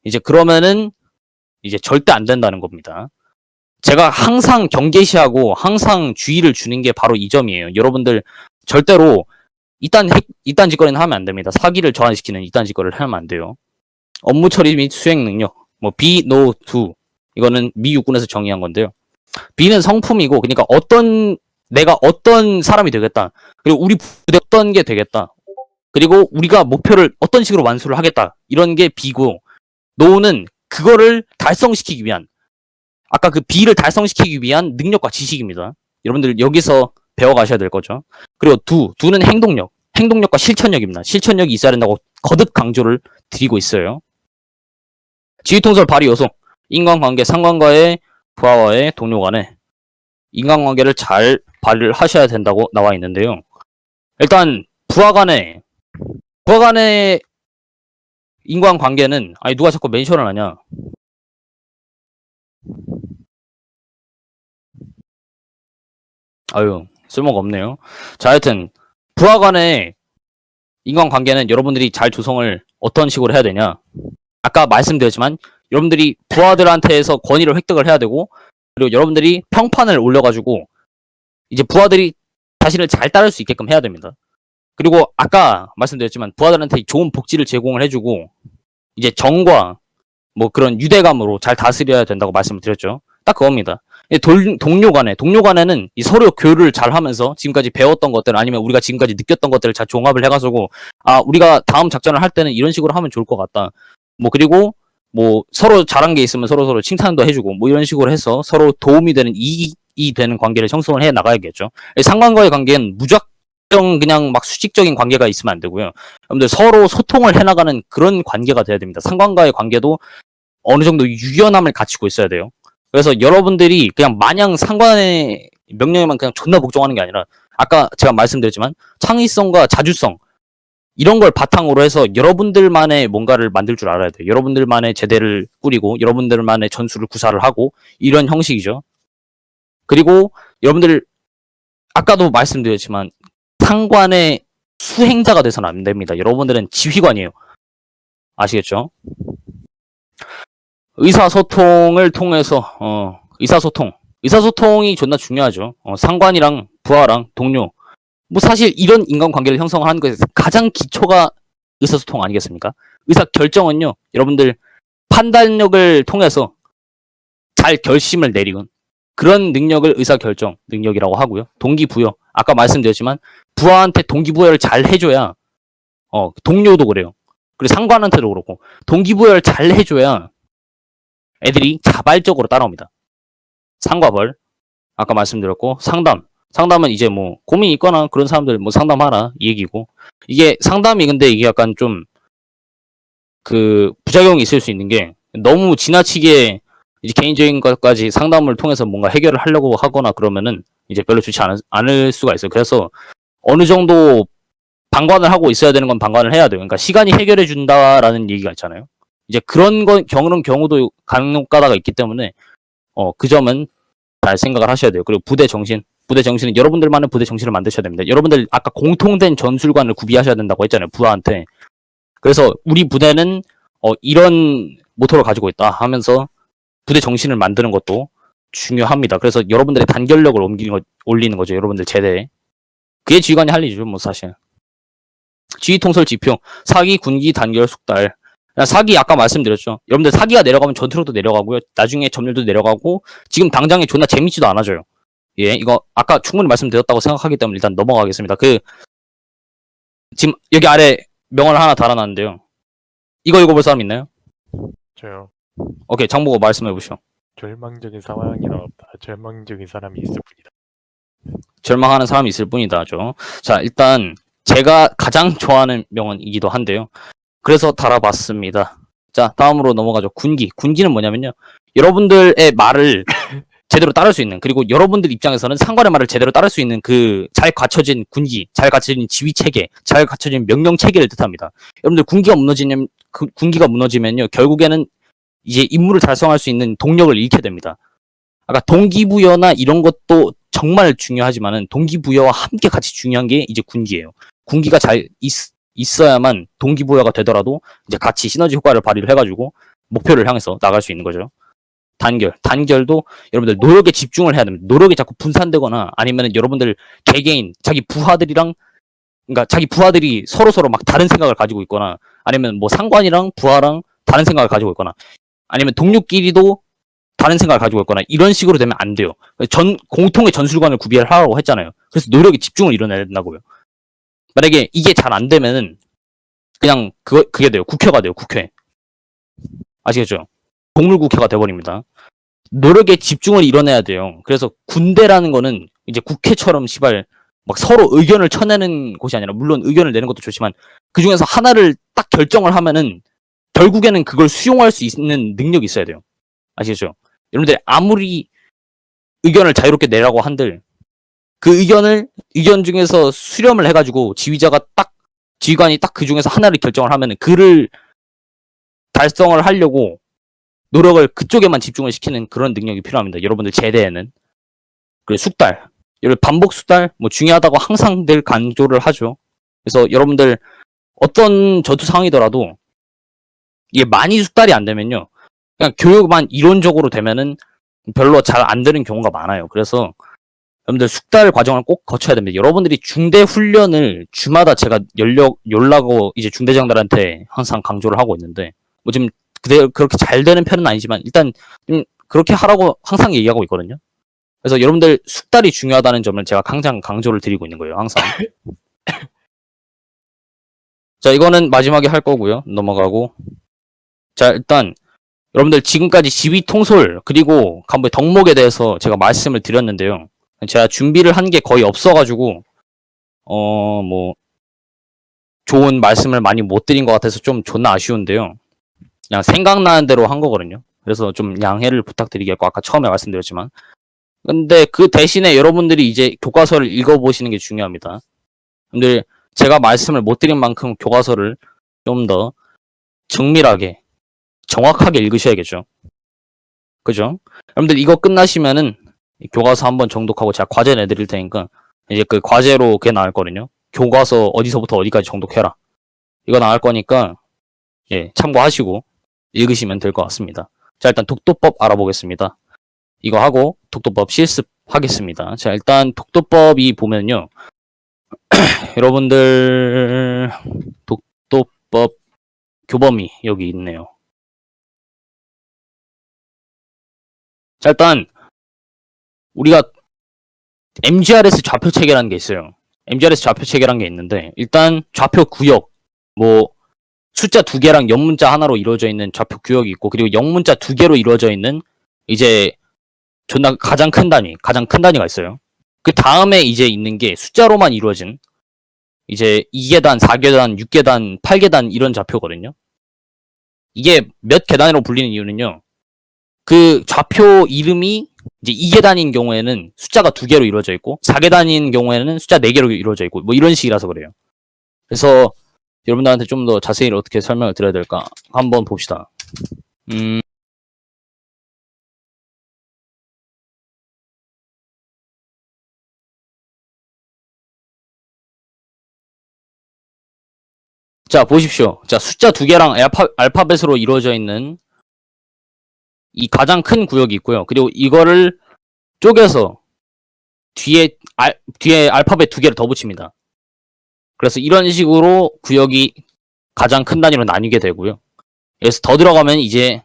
이제 그러면은, 이제 절대 안 된다는 겁니다. 제가 항상 경계시하고 항상 주의를 주는 게 바로 이 점이에요. 여러분들 절대로 이딴 짓거리는 하면 안 됩니다. 사기를 저하시키는 이딴 짓거리를 하면 안 돼요. 업무 처리 및 수행 능력, 뭐 be, know, do 이거는 미 육군에서 정의한 건데요. be는 성품이고, 그러니까 내가 어떤 사람이 되겠다. 그리고 우리 부대 어떤 게 되겠다. 그리고 우리가 목표를 어떤 식으로 완수를 하겠다. 이런 게 be고, know는 그거를 달성시키기 위한, 아까 그 B를 달성시키기 위한 능력과 지식입니다. 여러분들 여기서 배워가셔야 될 거죠. 그리고 do는 행동력과 실천력입니다. 실천력이 있어야 된다고 거듭 강조를 드리고 있어요. 지휘통솔 발휘 요소, 인간관계, 상관과의 부하와의 동료 간에 인간관계를 잘 발휘를 하셔야 된다고 나와 있는데요. 일단 부하 간의 인간관계는, 아니 누가 자꾸 멘션을 하냐. 아유, 쓸모가 없네요. 자, 하여튼 부하 간의 인간관계는 여러분들이 잘 조성을 어떤 식으로 해야 되냐. 아까 말씀드렸지만 여러분들이 부하들한테서 권위를 획득을 해야 되고, 그리고 여러분들이 평판을 올려가지고 이제 부하들이 자신을 잘 따를 수 있게끔 해야 됩니다. 그리고 아까 말씀드렸지만 부하들한테 좋은 복지를 제공을 해주고, 이제 정과 뭐 그런 유대감으로 잘 다스려야 된다고 말씀을 드렸죠. 딱 그겁니다. 동료 간에는 이 서로 교류를 잘 하면서 지금까지 배웠던 것들, 아니면 우리가 지금까지 느꼈던 것들을 잘 종합을 해가지고, 우리가 다음 작전을 할 때는 이런 식으로 하면 좋을 것 같다. 뭐 그리고 뭐 서로 잘한 게 있으면 서로 칭찬도 해주고 뭐 이런 식으로 해서 서로 도움이 되는 이익이 되는 관계를 형성을 해 나가야겠죠. 상관과의 관계는 무작정 그냥 막 수직적인 관계가 있으면 안 되고요. 여러분들 서로 소통을 해나가는 그런 관계가 돼야 됩니다. 상관과의 관계도 어느 정도 유연함을 갖추고 있어야 돼요. 그래서 여러분들이 그냥 마냥 상관의 명령에만 그냥 존나 복종하는 게 아니라 아까 제가 말씀드렸지만 창의성과 자주성 이런 걸 바탕으로 해서 여러분들만의 뭔가를 만들 줄 알아야 돼요. 여러분들만의 제대를 꾸리고 여러분들만의 전술을 구사를 하고 이런 형식이죠. 그리고 여러분들 아까도 말씀드렸지만 상관의 수행자가 돼서는 안 됩니다. 여러분들은 지휘관이에요. 아시겠죠? 의사소통을 통해서 의사소통이 존나 중요하죠. 상관이랑 부하랑 동료 뭐 사실 이런 인간관계를 형성하는 것에서 가장 기초가 의사소통 아니겠습니까? 의사결정은요. 여러분들 판단력을 통해서 잘 결심을 내리는 그런 능력을 의사결정 능력이라고 하고요. 동기부여 아까 말씀드렸지만 부하한테 동기부여를 잘 해줘야 동료도 그래요. 그리고 상관한테도 그렇고 동기부여를 잘 해줘야 애들이 자발적으로 따라옵니다. 상과벌 아까 말씀드렸고 상담은 이제 뭐 고민이 있거나 그런 사람들 뭐 상담하라 이 얘기고 이게 상담이 근데 이게 약간 좀 그 부작용이 있을 수 있는 게 너무 지나치게 이제 개인적인 것까지 상담을 통해서 뭔가 해결을 하려고 하거나 그러면은 이제 별로 좋지 않을 수가 있어요. 그래서 어느 정도 방관을 하고 있어야 되는 건 방관을 해야 돼요. 그러니까 시간이 해결해 준다라는 얘기가 있잖아요. 이제 그런 경우도 간혹 가다가 있기 때문에 그 점은 잘 생각을 하셔야 돼요. 그리고 부대 정신은 여러분들만의 부대 정신을 만드셔야 됩니다. 여러분들 아까 공통된 전술관을 구비하셔야 된다고 했잖아요. 부하한테. 그래서 우리 부대는 이런 모토를 가지고 있다 하면서 부대 정신을 만드는 것도 중요합니다. 그래서 여러분들의 단결력을 올리는 거죠. 여러분들 제대에. 그게 지휘관이 할 일이죠. 뭐 사실. 지휘 통솔 지표, 사기, 군기, 단결, 숙달. 사기 아까 말씀드렸죠. 여러분들 사기가 내려가면 전투력도 내려가고요. 나중에 점유율도 내려가고 지금 당장에 존나 재밌지도 않아져요. 예, 이거 아까 충분히 말씀드렸다고 생각하기 때문에 일단 넘어가겠습니다. 지금 여기 아래 명언을 하나 달아놨는데요. 이거 읽어볼 사람 있나요? 저요. 오케이, 장보고 말씀해 보시오. 절망적인 상황이 나왔다. 절망적인 사람이 있을 뿐이다. 절망하는 사람이 있을 뿐이다죠. 자, 일단 제가 가장 좋아하는 명언이기도 한데요. 그래서 달아봤습니다. 자, 다음으로 넘어가죠. 군기는 뭐냐면요. 여러분들의 말을 제대로 따를 수 있는, 그리고 여러분들 입장에서는 상관의 말을 제대로 따를 수 있는 그 잘 갖춰진 군기, 잘 갖춰진 지휘 체계, 잘 갖춰진 명령 체계를 뜻합니다. 여러분들 군기가 무너지면요. 결국에는 이제 임무를 달성할 수 있는 동력을 잃게 됩니다. 아까 동기부여나 이런 것도 정말 중요하지만은 동기부여와 함께 같이 중요한 게 이제 군기예요. 군기가 잘 있어야만 동기부여가 되더라도 이제 같이 시너지 효과를 발휘를 해가지고 목표를 향해서 나갈 수 있는 거죠. 단결도 여러분들 노력에 집중을 해야 됩니다. 노력이 자꾸 분산되거나 아니면 여러분들 개개인 자기 부하들이랑 그러니까 자기 부하들이 서로 막 다른 생각을 가지고 있거나 아니면 뭐 상관이랑 부하랑 다른 생각을 가지고 있거나 아니면 동료끼리도 다른 생각을 가지고 있거나 이런 식으로 되면 안 돼요. 공통의 전술관을 구비를 하라고 했잖아요. 그래서 노력의 집중을 이뤄내야 된다고요. 만약에 이게 잘 안 되면은 그냥 그게 돼요. 국회가 돼요. 국회. 아시겠죠? 동물국회가 돼버립니다. 노력의 집중을 이뤄내야 돼요. 그래서 군대라는 거는 이제 국회처럼 막 서로 의견을 쳐내는 곳이 아니라 물론 의견을 내는 것도 좋지만 그 중에서 하나를 딱 결정을 하면은 결국에는 그걸 수용할 수 있는 능력이 있어야 돼요. 아시겠죠? 여러분들이 아무리 의견을 자유롭게 내라고 한들 그 의견 중에서 수렴을 해가지고 지휘관이 딱 그 중에서 하나를 결정을 하면은 그를 달성을 하려고 노력을 그쪽에만 집중을 시키는 그런 능력이 필요합니다. 여러분들 제대에는. 그리고 숙달. 반복 숙달 뭐 중요하다고 항상 늘 강조를 하죠. 그래서 여러분들 어떤 전투 상황이더라도 이게 많이 숙달이 안 되면요. 그냥 교육만 이론적으로 되면은 별로 잘 안 되는 경우가 많아요. 그래서 여러분들 숙달 과정을 꼭 거쳐야 됩니다. 여러분들이 중대 훈련을 주마다 제가 열라고 이제 중대장들한테 항상 강조를 하고 있는데 뭐 지금 그렇게 잘 되는 편은 아니지만 일단 그렇게 하라고 항상 얘기하고 있거든요. 그래서 여러분들 숙달이 중요하다는 점을 제가 항상 강조를 드리고 있는 거예요. 항상. 자, 이거는 마지막에 할 거고요. 넘어가고. 자, 일단 여러분들 지금까지 지휘통솔 그리고 간부의 덕목에 대해서 제가 말씀을 드렸는데요. 제가 준비를 한 게 거의 없어가지고 뭐 좋은 말씀을 많이 못 드린 것 같아서 좀 존나 아쉬운데요. 그냥 생각나는 대로 한 거거든요. 그래서 좀 양해를 부탁드리겠고 아까 처음에 말씀드렸지만 근데 그 대신에 여러분들이 이제 교과서를 읽어보시는 게 중요합니다. 근데 제가 말씀을 못 드린 만큼 교과서를 좀 더 정밀하게 정확하게 읽으셔야겠죠. 그죠? 여러분들 이거 끝나시면은 교과서 한번 정독하고 제가 과제 내드릴 테니까 이제 그 과제로 그게 나올 거거든요. 교과서 어디서부터 어디까지 정독해라. 이거 나올 거니까 예, 참고하시고 읽으시면 될 것 같습니다. 자, 일단 독도법 알아보겠습니다. 이거 하고 독도법 실습하겠습니다. 자, 일단 독도법이 보면요. 여러분들 독도법 교범위 여기 있네요. 자, 일단 우리가 MGRS 좌표 체계라는 게 있어요. MGRS 좌표 체계라는 게 있는데 일단 좌표 구역 뭐 숫자 2개랑 영문자 하나로 이루어져 있는 좌표 구역이 있고 그리고 영문자 2개로 이루어져 있는 이제 존나 가장 큰 단위가 있어요. 그 다음에 이제 있는 게 숫자로만 이루어진 이제 2계단, 4계단, 6계단, 8계단 이런 좌표거든요. 이게 몇 계단으로 불리는 이유는요. 그 좌표 이름이 이제 2계단인 경우에는 숫자가 2개로 이루어져 있고 4계단인 경우에는 숫자 4개로 이루어져 있고 뭐 이런 식이라서 그래요. 그래서 여러분들한테 좀 더 자세히 어떻게 설명을 드려야 될까 한번 봅시다. 자, 보십시오. 자, 숫자 2개랑 알파벳으로 이루어져 있는 이 가장 큰 구역이 있고요. 그리고 이거를 쪼개서 뒤에 알파벳 2개를 더 붙입니다. 그래서 이런 식으로 구역이 가장 큰 단위로 나뉘게 되고요. 여기서 더 들어가면 이제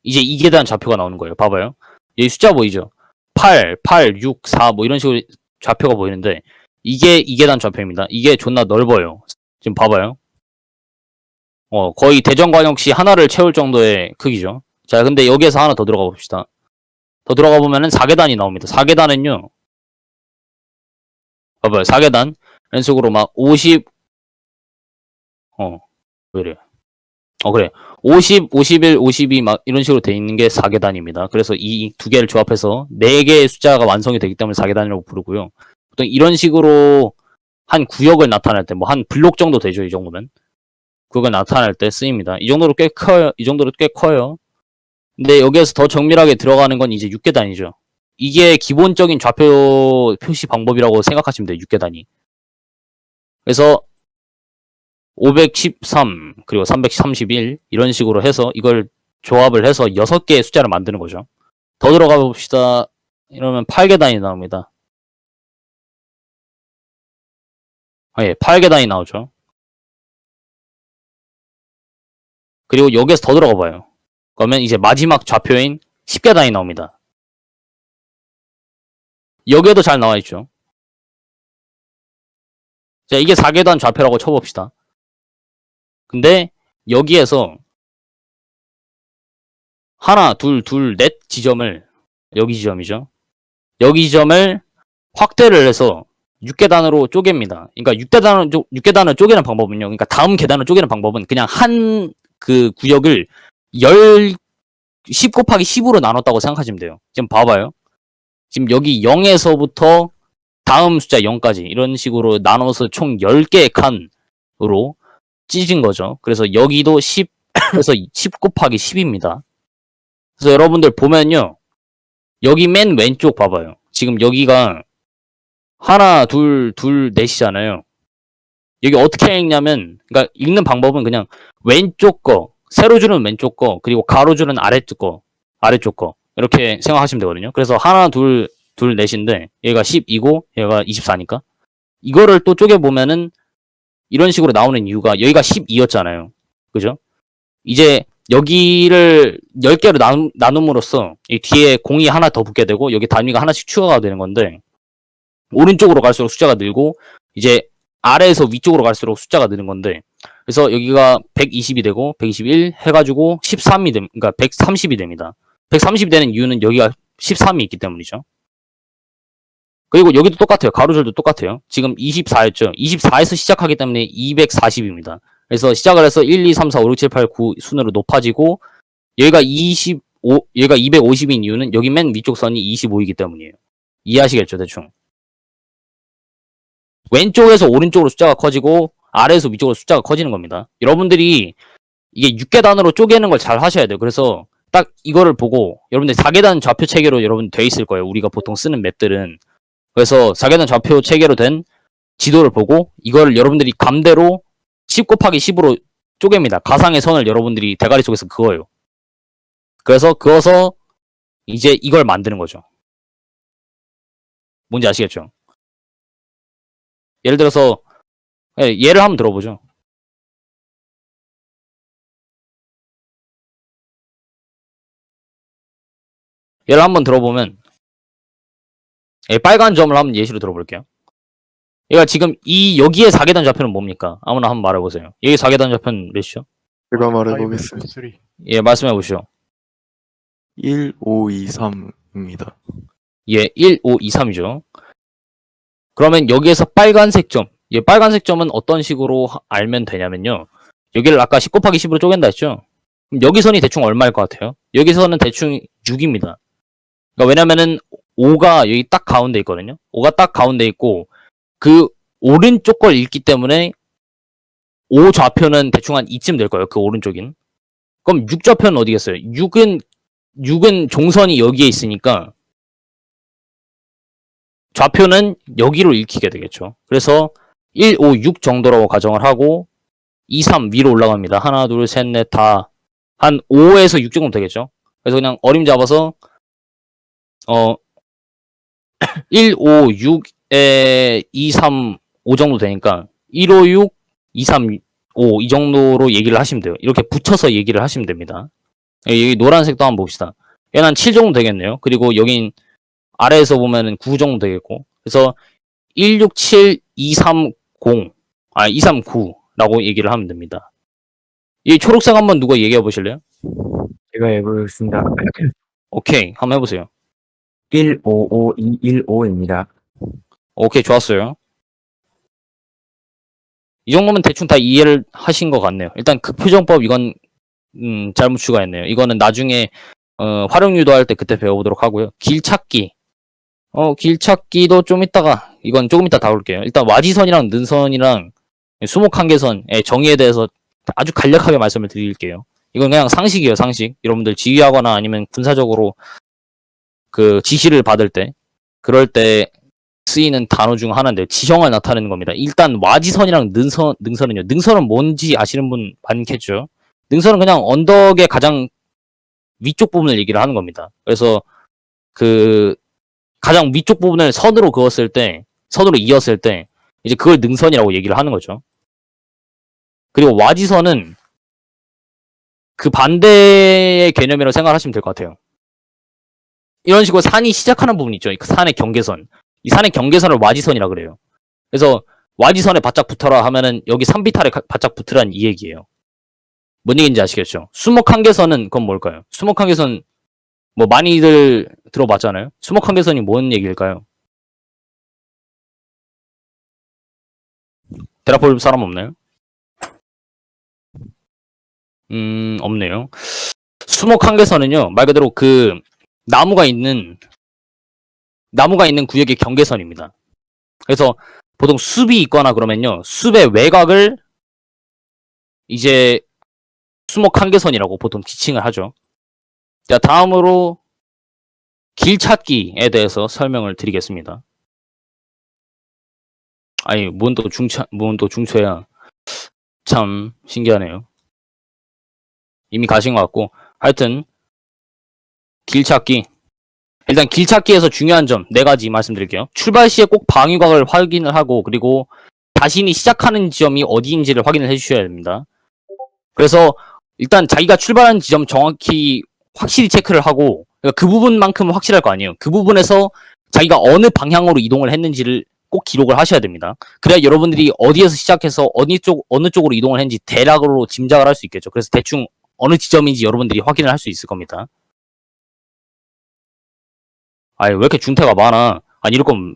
2계단 좌표가 나오는 거예요. 봐봐요. 여기 숫자 보이죠? 8, 6, 4 뭐 이런 식으로 좌표가 보이는데 이게 2계단 좌표입니다. 이게 존나 넓어요. 지금 봐봐요. 거의 대전광역시 하나를 채울 정도의 크기죠. 자, 근데 여기에서 하나 더 들어가 봅시다. 더 들어가 보면은 4계단이 나옵니다. 4계단은요. 봐봐요. 4계단. 이런 식으로 막 50, 왜 이래. 그래. 50, 51, 52 막 이런 식으로 돼 있는 게 4계단입니다. 그래서 이 두 개를 조합해서 4개의 숫자가 완성이 되기 때문에 4계단이라고 부르고요. 보통 이런 식으로 한 구역을 나타낼 때 뭐 한 블록 정도 되죠. 이 정도면. 그걸 나타낼 때 쓰입니다. 이 정도로 꽤 커요. 근데 여기에서 더 정밀하게 들어가는 건 이제 6계단이죠. 이게 기본적인 좌표 표시 방법이라고 생각하시면 돼요. 6계단이. 그래서 513 그리고 331 이런 식으로 해서 이걸 조합을 해서 6개의 숫자를 만드는 거죠. 더 들어가 봅시다. 이러면 8계단이 나옵니다. 예, 8계단이 나오죠. 그리고 여기에서 더 들어가 봐요. 그러면 이제 마지막 좌표인 10계단이 나옵니다. 여기에도 잘 나와 있죠. 자, 이게 4계단 좌표라고 쳐봅시다. 근데 여기에서 하나, 둘, 넷 지점을 여기 지점이죠. 여기 지점을 확대를 해서 6계단으로 쪼갭니다. 그러니까 6계단을 쪼개는 방법은요. 그러니까 다음 계단을 쪼개는 방법은 그냥 한 그 구역을 10 곱하기 10으로 나눴다고 생각하시면 돼요. 지금 봐봐요. 지금 여기 0에서부터 다음 숫자 0까지 이런 식으로 나눠서 총 10개의 칸으로 찢은 거죠. 그래서 여기도 10, 그래서 10 곱하기 10입니다. 그래서 여러분들 보면요. 여기 맨 왼쪽 봐봐요. 지금 여기가 하나, 둘, 넷이잖아요. 여기 어떻게 읽냐면, 그러니까 읽는 방법은 그냥 왼쪽 거, 세로줄은 왼쪽 거, 그리고 가로줄은 아래쪽 거, 이렇게 생각하시면 되거든요. 그래서 하나, 둘, 넷인데, 얘가 10이고, 얘가 24니까. 이거를 또 쪼개보면은, 이런 식으로 나오는 이유가, 여기가 12였잖아요. 그죠? 이제, 여기를 10개로 나눔으로써, 이 뒤에 공이 하나 더 붙게 되고, 여기 단위가 하나씩 추가가 되는 건데, 오른쪽으로 갈수록 숫자가 늘고, 이제, 아래에서 위쪽으로 갈수록 숫자가 느는 건데 그래서 여기가 120이 되고 121 해가지고 13이 됩니다. 그러니까 130이 됩니다. 130이 되는 이유는 여기가 13이 있기 때문이죠. 그리고 여기도 똑같아요. 가로줄도 똑같아요. 지금 24였죠. 24에서 시작하기 때문에 240입니다. 그래서 시작을 해서 1, 2, 3, 4, 5, 6, 7, 8, 9 순으로 높아지고 여기가 25, 여기가 250인 이유는 여기 맨 위쪽 선이 25이기 때문이에요. 이해하시겠죠, 대충? 왼쪽에서 오른쪽으로 숫자가 커지고 아래에서 위쪽으로 숫자가 커지는 겁니다. 여러분들이 이게 6계단으로 쪼개는 걸 잘 하셔야 돼요. 그래서 딱 이거를 보고 여러분들 4계단 좌표 체계로 여러분 돼 있을 거예요. 우리가 보통 쓰는 맵들은. 그래서 4계단 좌표 체계로 된 지도를 보고 이거를 여러분들이 감대로 10 곱하기 10으로 쪼갭니다. 가상의 선을 여러분들이 대가리 속에서 그어요. 그래서 그어서 이제 이걸 만드는 거죠. 뭔지 아시겠죠? 예를 들어서 예를 한번 들어보죠. 예를 한번 들어보면 빨간 점을 한번 예시로 들어볼게요. 얘가 지금 여기에 4계단 좌표는 뭡니까? 아무나 한번 말해보세요. 여기 4계단 좌표는 몇이죠? 제가 말해보겠습니다. 3. 예, 말씀해보시죠. 1, 5, 2, 3입니다. 예, 1, 5, 2, 3이죠. 그러면 여기에서 빨간색 점, 빨간색 점은 어떤 식으로 알면 되냐면요. 여기를 아까 10 곱하기 10으로 쪼갠다 했죠? 그럼 여기선이 대충 얼마일 것 같아요? 여기서는 대충 6입니다. 그러니까 왜냐면은 5가 여기 딱 가운데 있거든요. 5가 딱 가운데 있고 그 오른쪽 걸 읽기 때문에 5 좌표는 대충 한 이쯤 될 거예요. 그 오른쪽인. 그럼 6 좌표는 어디겠어요? 6은 종선이 여기에 있으니까 좌표는 여기로 읽히게 되겠죠. 그래서 1, 5, 6 정도라고 가정을 하고 2, 3 위로 올라갑니다. 하나, 둘, 셋, 넷, 다 한 5에서 6 정도 되겠죠. 그래서 그냥 어림 잡아서 1, 5, 6에 2, 3, 5 정도 되니까 1, 5, 6, 2, 3, 5 이 정도로 얘기를 하시면 돼요. 이렇게 붙여서 얘기를 하시면 됩니다. 여기 노란색도 한번 봅시다. 얘는 한 7 정도 되겠네요. 그리고 여긴 아래에서 보면은 9 정도 되겠고. 그래서 1, 6, 7, 2, 3, 0, 2, 3, 9라고 얘기를 하면 됩니다. 이 초록색 한번 누가 얘기해 보실래요? 제가 해보겠습니다. 오케이, 한번 해보세요. 1, 5, 5, 2, 1, 5입니다. 오케이, 좋았어요. 이 정도면 대충 다 이해를 하신 것 같네요. 일단 극표정법 이건 잘못 추가했네요. 이거는 나중에 활용 유도할 때 그때 배워보도록 하고요. 길찾기. 길찾기도 좀 이따가 이건 조금 이따 다룰게요. 일단 와지선이랑 능선이랑 수목한계선의 정의에 대해서 아주 간략하게 말씀을 드릴게요. 이건 그냥 상식이에요, 상식. 여러분들 지휘하거나 아니면 군사적으로 그 지시를 받을 때 그럴 때 쓰이는 단어 중 하나인데 지형을 나타내는 겁니다. 일단 와지선이랑 능선은요. 능선은 뭔지 아시는 분 많겠죠? 능선은 그냥 언덕의 가장 위쪽 부분을 얘기를 하는 겁니다. 그래서 그 가장 위쪽 부분을 선으로 그었을 때, 선으로 이었을 때 이제 그걸 능선이라고 얘기를 하는 거죠. 그리고 와지선은 그 반대의 개념이라고 생각하시면 될 것 같아요. 이런 식으로 산이 시작하는 부분 있죠. 그 산의 경계선. 이 산의 경계선을 와지선이라 그래요. 그래서 와지선에 바짝 붙어라 하면은 여기 산비탈에 바짝 붙으라는 이 얘기예요. 뭔 얘기인지 아시겠죠? 수목한계선은 그건 뭘까요? 수목한계선 뭐 많이들 들어봤잖아요. 수목한계선이 뭔 얘기일까요? 대답 볼 사람 없나요? 없네요. 수목한계선은요, 말 그대로 그 나무가 있는 구역의 경계선입니다. 그래서 보통 숲이 있거나 그러면요, 숲의 외곽을 이제 수목한계선이라고 보통 지칭을 하죠. 자, 다음으로 길찾기에 대해서 설명을 드리겠습니다. 아니, 뭔 또 중초야. 참 신기하네요. 이미 가신 것 같고. 하여튼 길찾기. 일단 길찾기에서 중요한 점 4가지 말씀드릴게요. 출발 시에 꼭 방위각을 확인을 하고, 그리고 자신이 시작하는 지점이 어디인지를 확인을 해주셔야 됩니다. 그래서 일단 자기가 출발하는 지점 정확히 확실히 체크를 하고, 그러니까 그 부분만큼은 확실할 거 아니에요. 그 부분에서 자기가 어느 방향으로 이동을 했는지를 꼭 기록을 하셔야 됩니다. 그래야 여러분들이 어디에서 시작해서 어느 쪽으로 이동을 했는지 대략으로 짐작을 할 수 있겠죠. 그래서 대충 어느 지점인지 여러분들이 확인을 할 수 있을 겁니다. 아니, 왜 이렇게 준태가 많아? 아니, 이럴 거면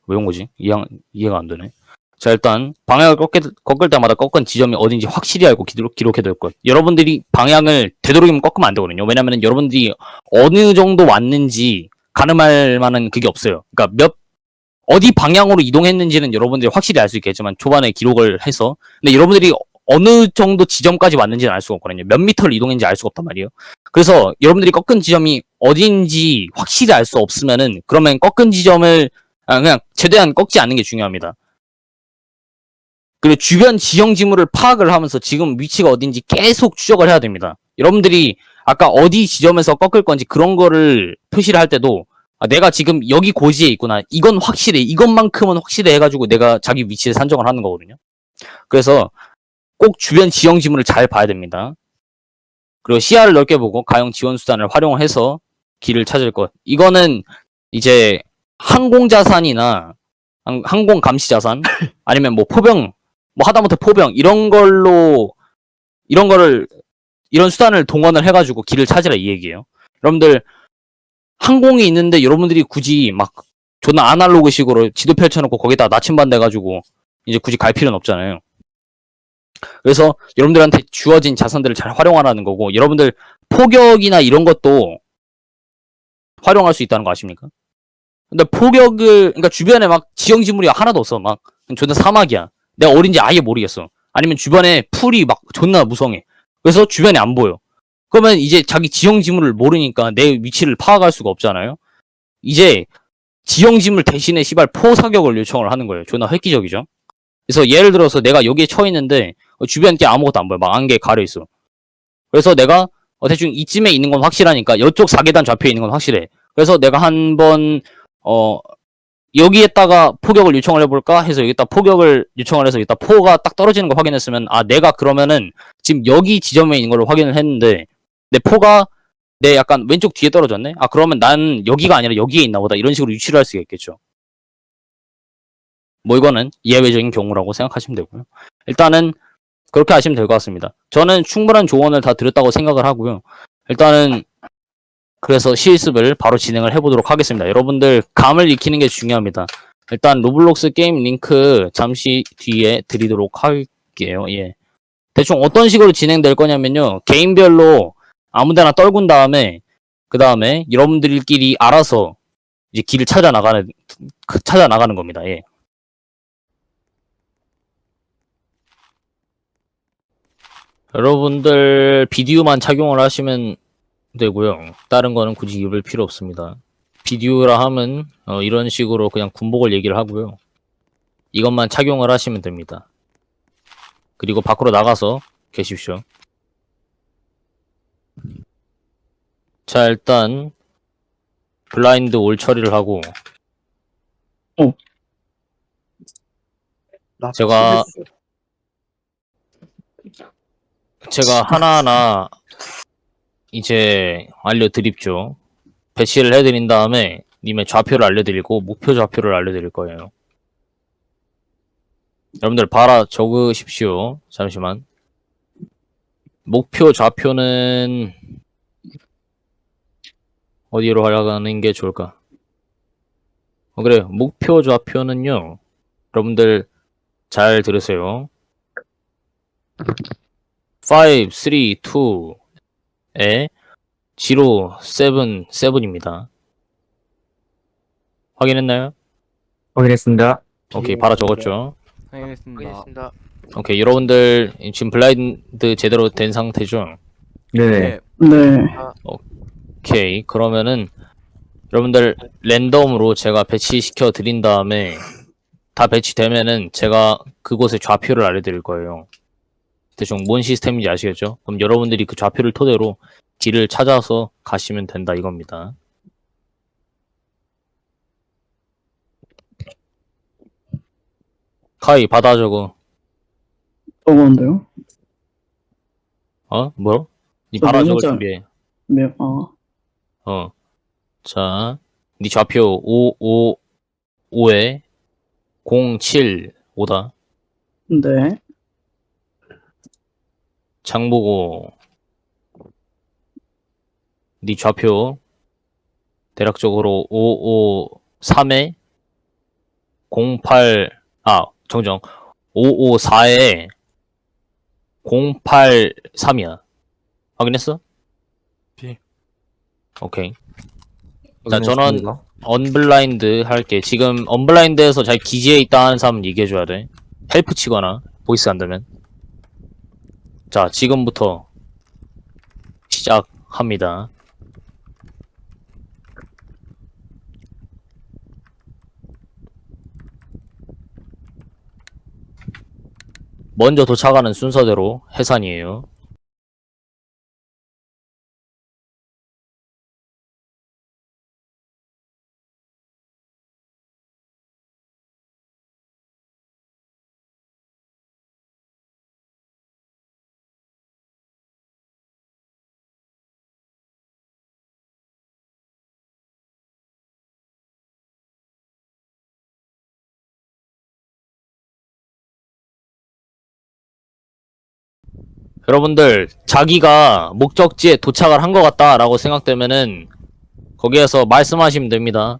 왜 온 거지? 이해가 안 되네. 자, 일단 방향을 꺾을 때마다 꺾은 지점이 어딘지 확실히 알고 기록해야 될 것. 여러분들이 방향을 되도록이면 꺾으면 안 되거든요. 왜냐면 여러분들이 어느 정도 왔는지 가늠할 만한 그게 없어요. 그러니까 어디 방향으로 이동했는지는 여러분들이 확실히 알 수 있겠지만 초반에 기록을 해서, 근데 여러분들이 어느 정도 지점까지 왔는지는 알 수가 없거든요. 몇 미터를 이동했는지 알 수가 없단 말이에요. 그래서 여러분들이 꺾은 지점이 어딘지 확실히 알 수 없으면은 그러면 꺾은 지점을 그냥 최대한 꺾지 않는 게 중요합니다. 그리고 주변 지형 지물을 파악을 하면서 지금 위치가 어딘지 계속 추적을 해야 됩니다. 여러분들이 아까 어디 지점에서 꺾을 건지 그런 거를 표시를 할 때도 내가 지금 여기 고지에 있구나. 이건 확실해. 이것만큼은 확실해 해가지고 내가 자기 위치를 산정을 하는 거거든요. 그래서 꼭 주변 지형 지물을 잘 봐야 됩니다. 그리고 시야를 넓게 보고 가용 지원 수단을 활용해서 길을 찾을 것. 이거는 이제 항공자산이나 항공 감시 자산 아니면 뭐 포병, 뭐 하다못해 포병 이런 수단을 동원을 해가지고 길을 찾으라 이 얘기예요. 여러분들 항공이 있는데 여러분들이 굳이 막 존나 아날로그식으로 지도 펼쳐놓고 거기다 나침반 대가지고 이제 굳이 갈 필요는 없잖아요. 그래서 여러분들한테 주어진 자산들을 잘 활용하라는 거고, 여러분들 포격이나 이런 것도 활용할 수 있다는 거 아십니까? 근데 그러니까 주변에 막 지형지물이 하나도 없어. 막 존나 사막이야. 내가 어딘지 아예 모르겠어. 아니면 주변에 풀이 막 존나 무성해. 그래서 주변에 안 보여. 그러면 이제 자기 지형지물을 모르니까 내 위치를 파악할 수가 없잖아요. 이제 지형지물 대신에 시발 포사격을 요청을 하는 거예요. 존나 획기적이죠. 그래서 예를 들어서 내가 여기에 처했는데 주변 게 아무것도 안 보여. 막 안개에 가려있어. 그래서 내가 대충 이쯤에 있는 건 확실하니까 이쪽 4계단 좌표에 있는 건 확실해. 그래서 내가 한번 여기에다가 포격을 요청을 해볼까 해서 여기다 포격을 요청을 해서 여기다 포가 딱 떨어지는 거 확인했으면 내가 그러면은 지금 여기 지점에 있는 걸 확인을 했는데 내 포가 내 약간 왼쪽 뒤에 떨어졌네? 그러면 난 여기가 아니라 여기에 있나 보다. 이런 식으로 유추를 할 수가 있겠죠. 뭐 이거는 예외적인 경우라고 생각하시면 되고요. 일단은 그렇게 하시면 될 것 같습니다. 저는 충분한 조언을 다 드렸다고 생각을 하고요. 일단은 그래서 실습을 바로 진행을 해보도록 하겠습니다. 여러분들 감을 익히는 게 중요합니다. 일단 로블록스 게임 링크 잠시 뒤에 드리도록 할게요. 예. 대충 어떤 식으로 진행될 거냐면요. 개인별로 아무데나 떨군 다음에 그 다음에 여러분들끼리 알아서 이제 길을 찾아 나가는 겁니다. 예. 여러분들 비디오만 착용을 하시면 되고요. 다른 거는 굳이 입을 필요 없습니다. 비디오라 하면 이런 식으로 그냥 군복을 얘기를 하고요. 이것만 착용을 하시면 됩니다. 그리고 밖으로 나가서 계십시오. 자, 일단 블라인드 올 처리를 하고 제가 하나하나 이제 알려드립죠. 배치를 해드린 다음에 님의 좌표를 알려드리고 목표 좌표를 알려드릴 거예요. 여러분들 바라 적으십시오. 잠시만. 목표 좌표는 어디로 가는 게 좋을까? 그래요. 목표 좌표는요. 여러분들 잘 들으세요. 5, 3, 2에 077입니다. 확인했나요? 확인했습니다. 오케이, 바로 적었죠. 확인했습니다. 오케이, 여러분들 지금 블라인드 제대로 된 상태죠? 네네. 오케이, 그러면은 여러분들 랜덤으로 제가 배치시켜 드린 다음에 다 배치되면은 제가 그곳의 좌표를 알려드릴 거예요. 대충 뭔 시스템인지 아시겠죠? 그럼 여러분들이 그 좌표를 토대로 길을 찾아서 가시면 된다 이겁니다. 카이 받아 적어. 적었는데요? 뭐로? 니 저 받아 적을 메모장- 준비해. 네, 자, 니 좌표 555에 075다. 네. 장보고 네 좌표 대략적으로 553에 08 정정 554에 083이야. 확인했어? 예. 오케이. 자, 전원 확인했습니다. 언블라인드 할게. 지금 언블라인드에서 잘 기지에 있다 하는 사람은 얘기해줘야 돼. 헬프 치거나 보이스 안 되면. 자, 지금부터 시작합니다. 먼저 도착하는 순서대로 해산이에요. 여러분들 자기가 목적지에 도착을 한 것 같다라고 생각되면은 거기에서 말씀하시면 됩니다.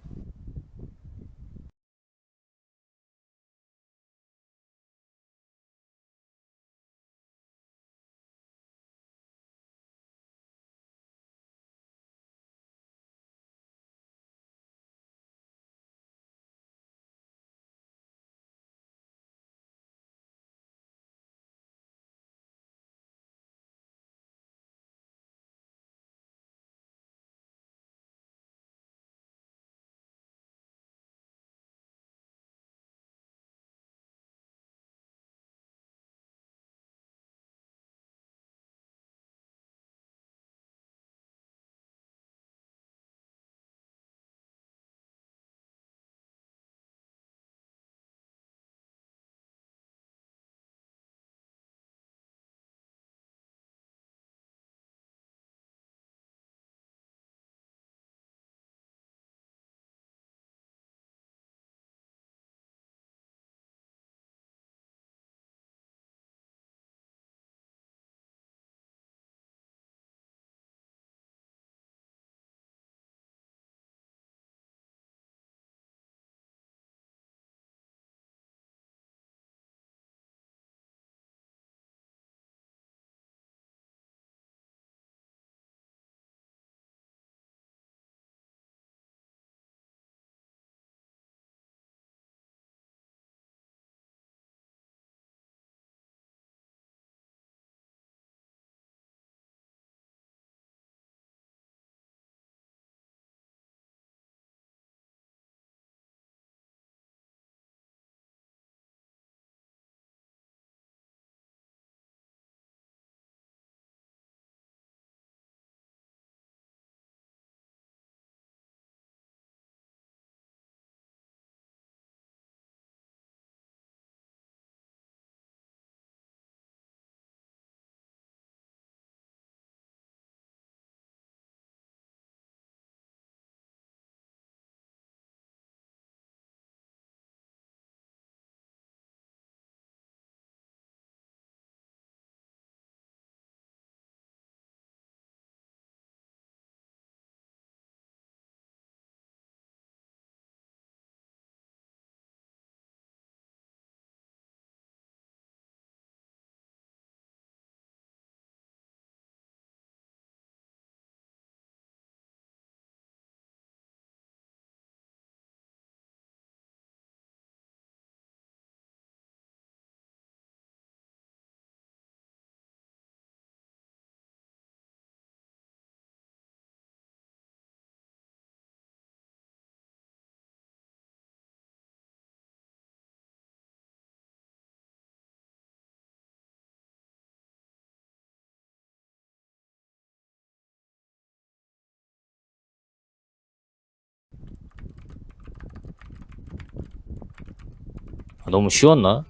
너무 쉬웠나?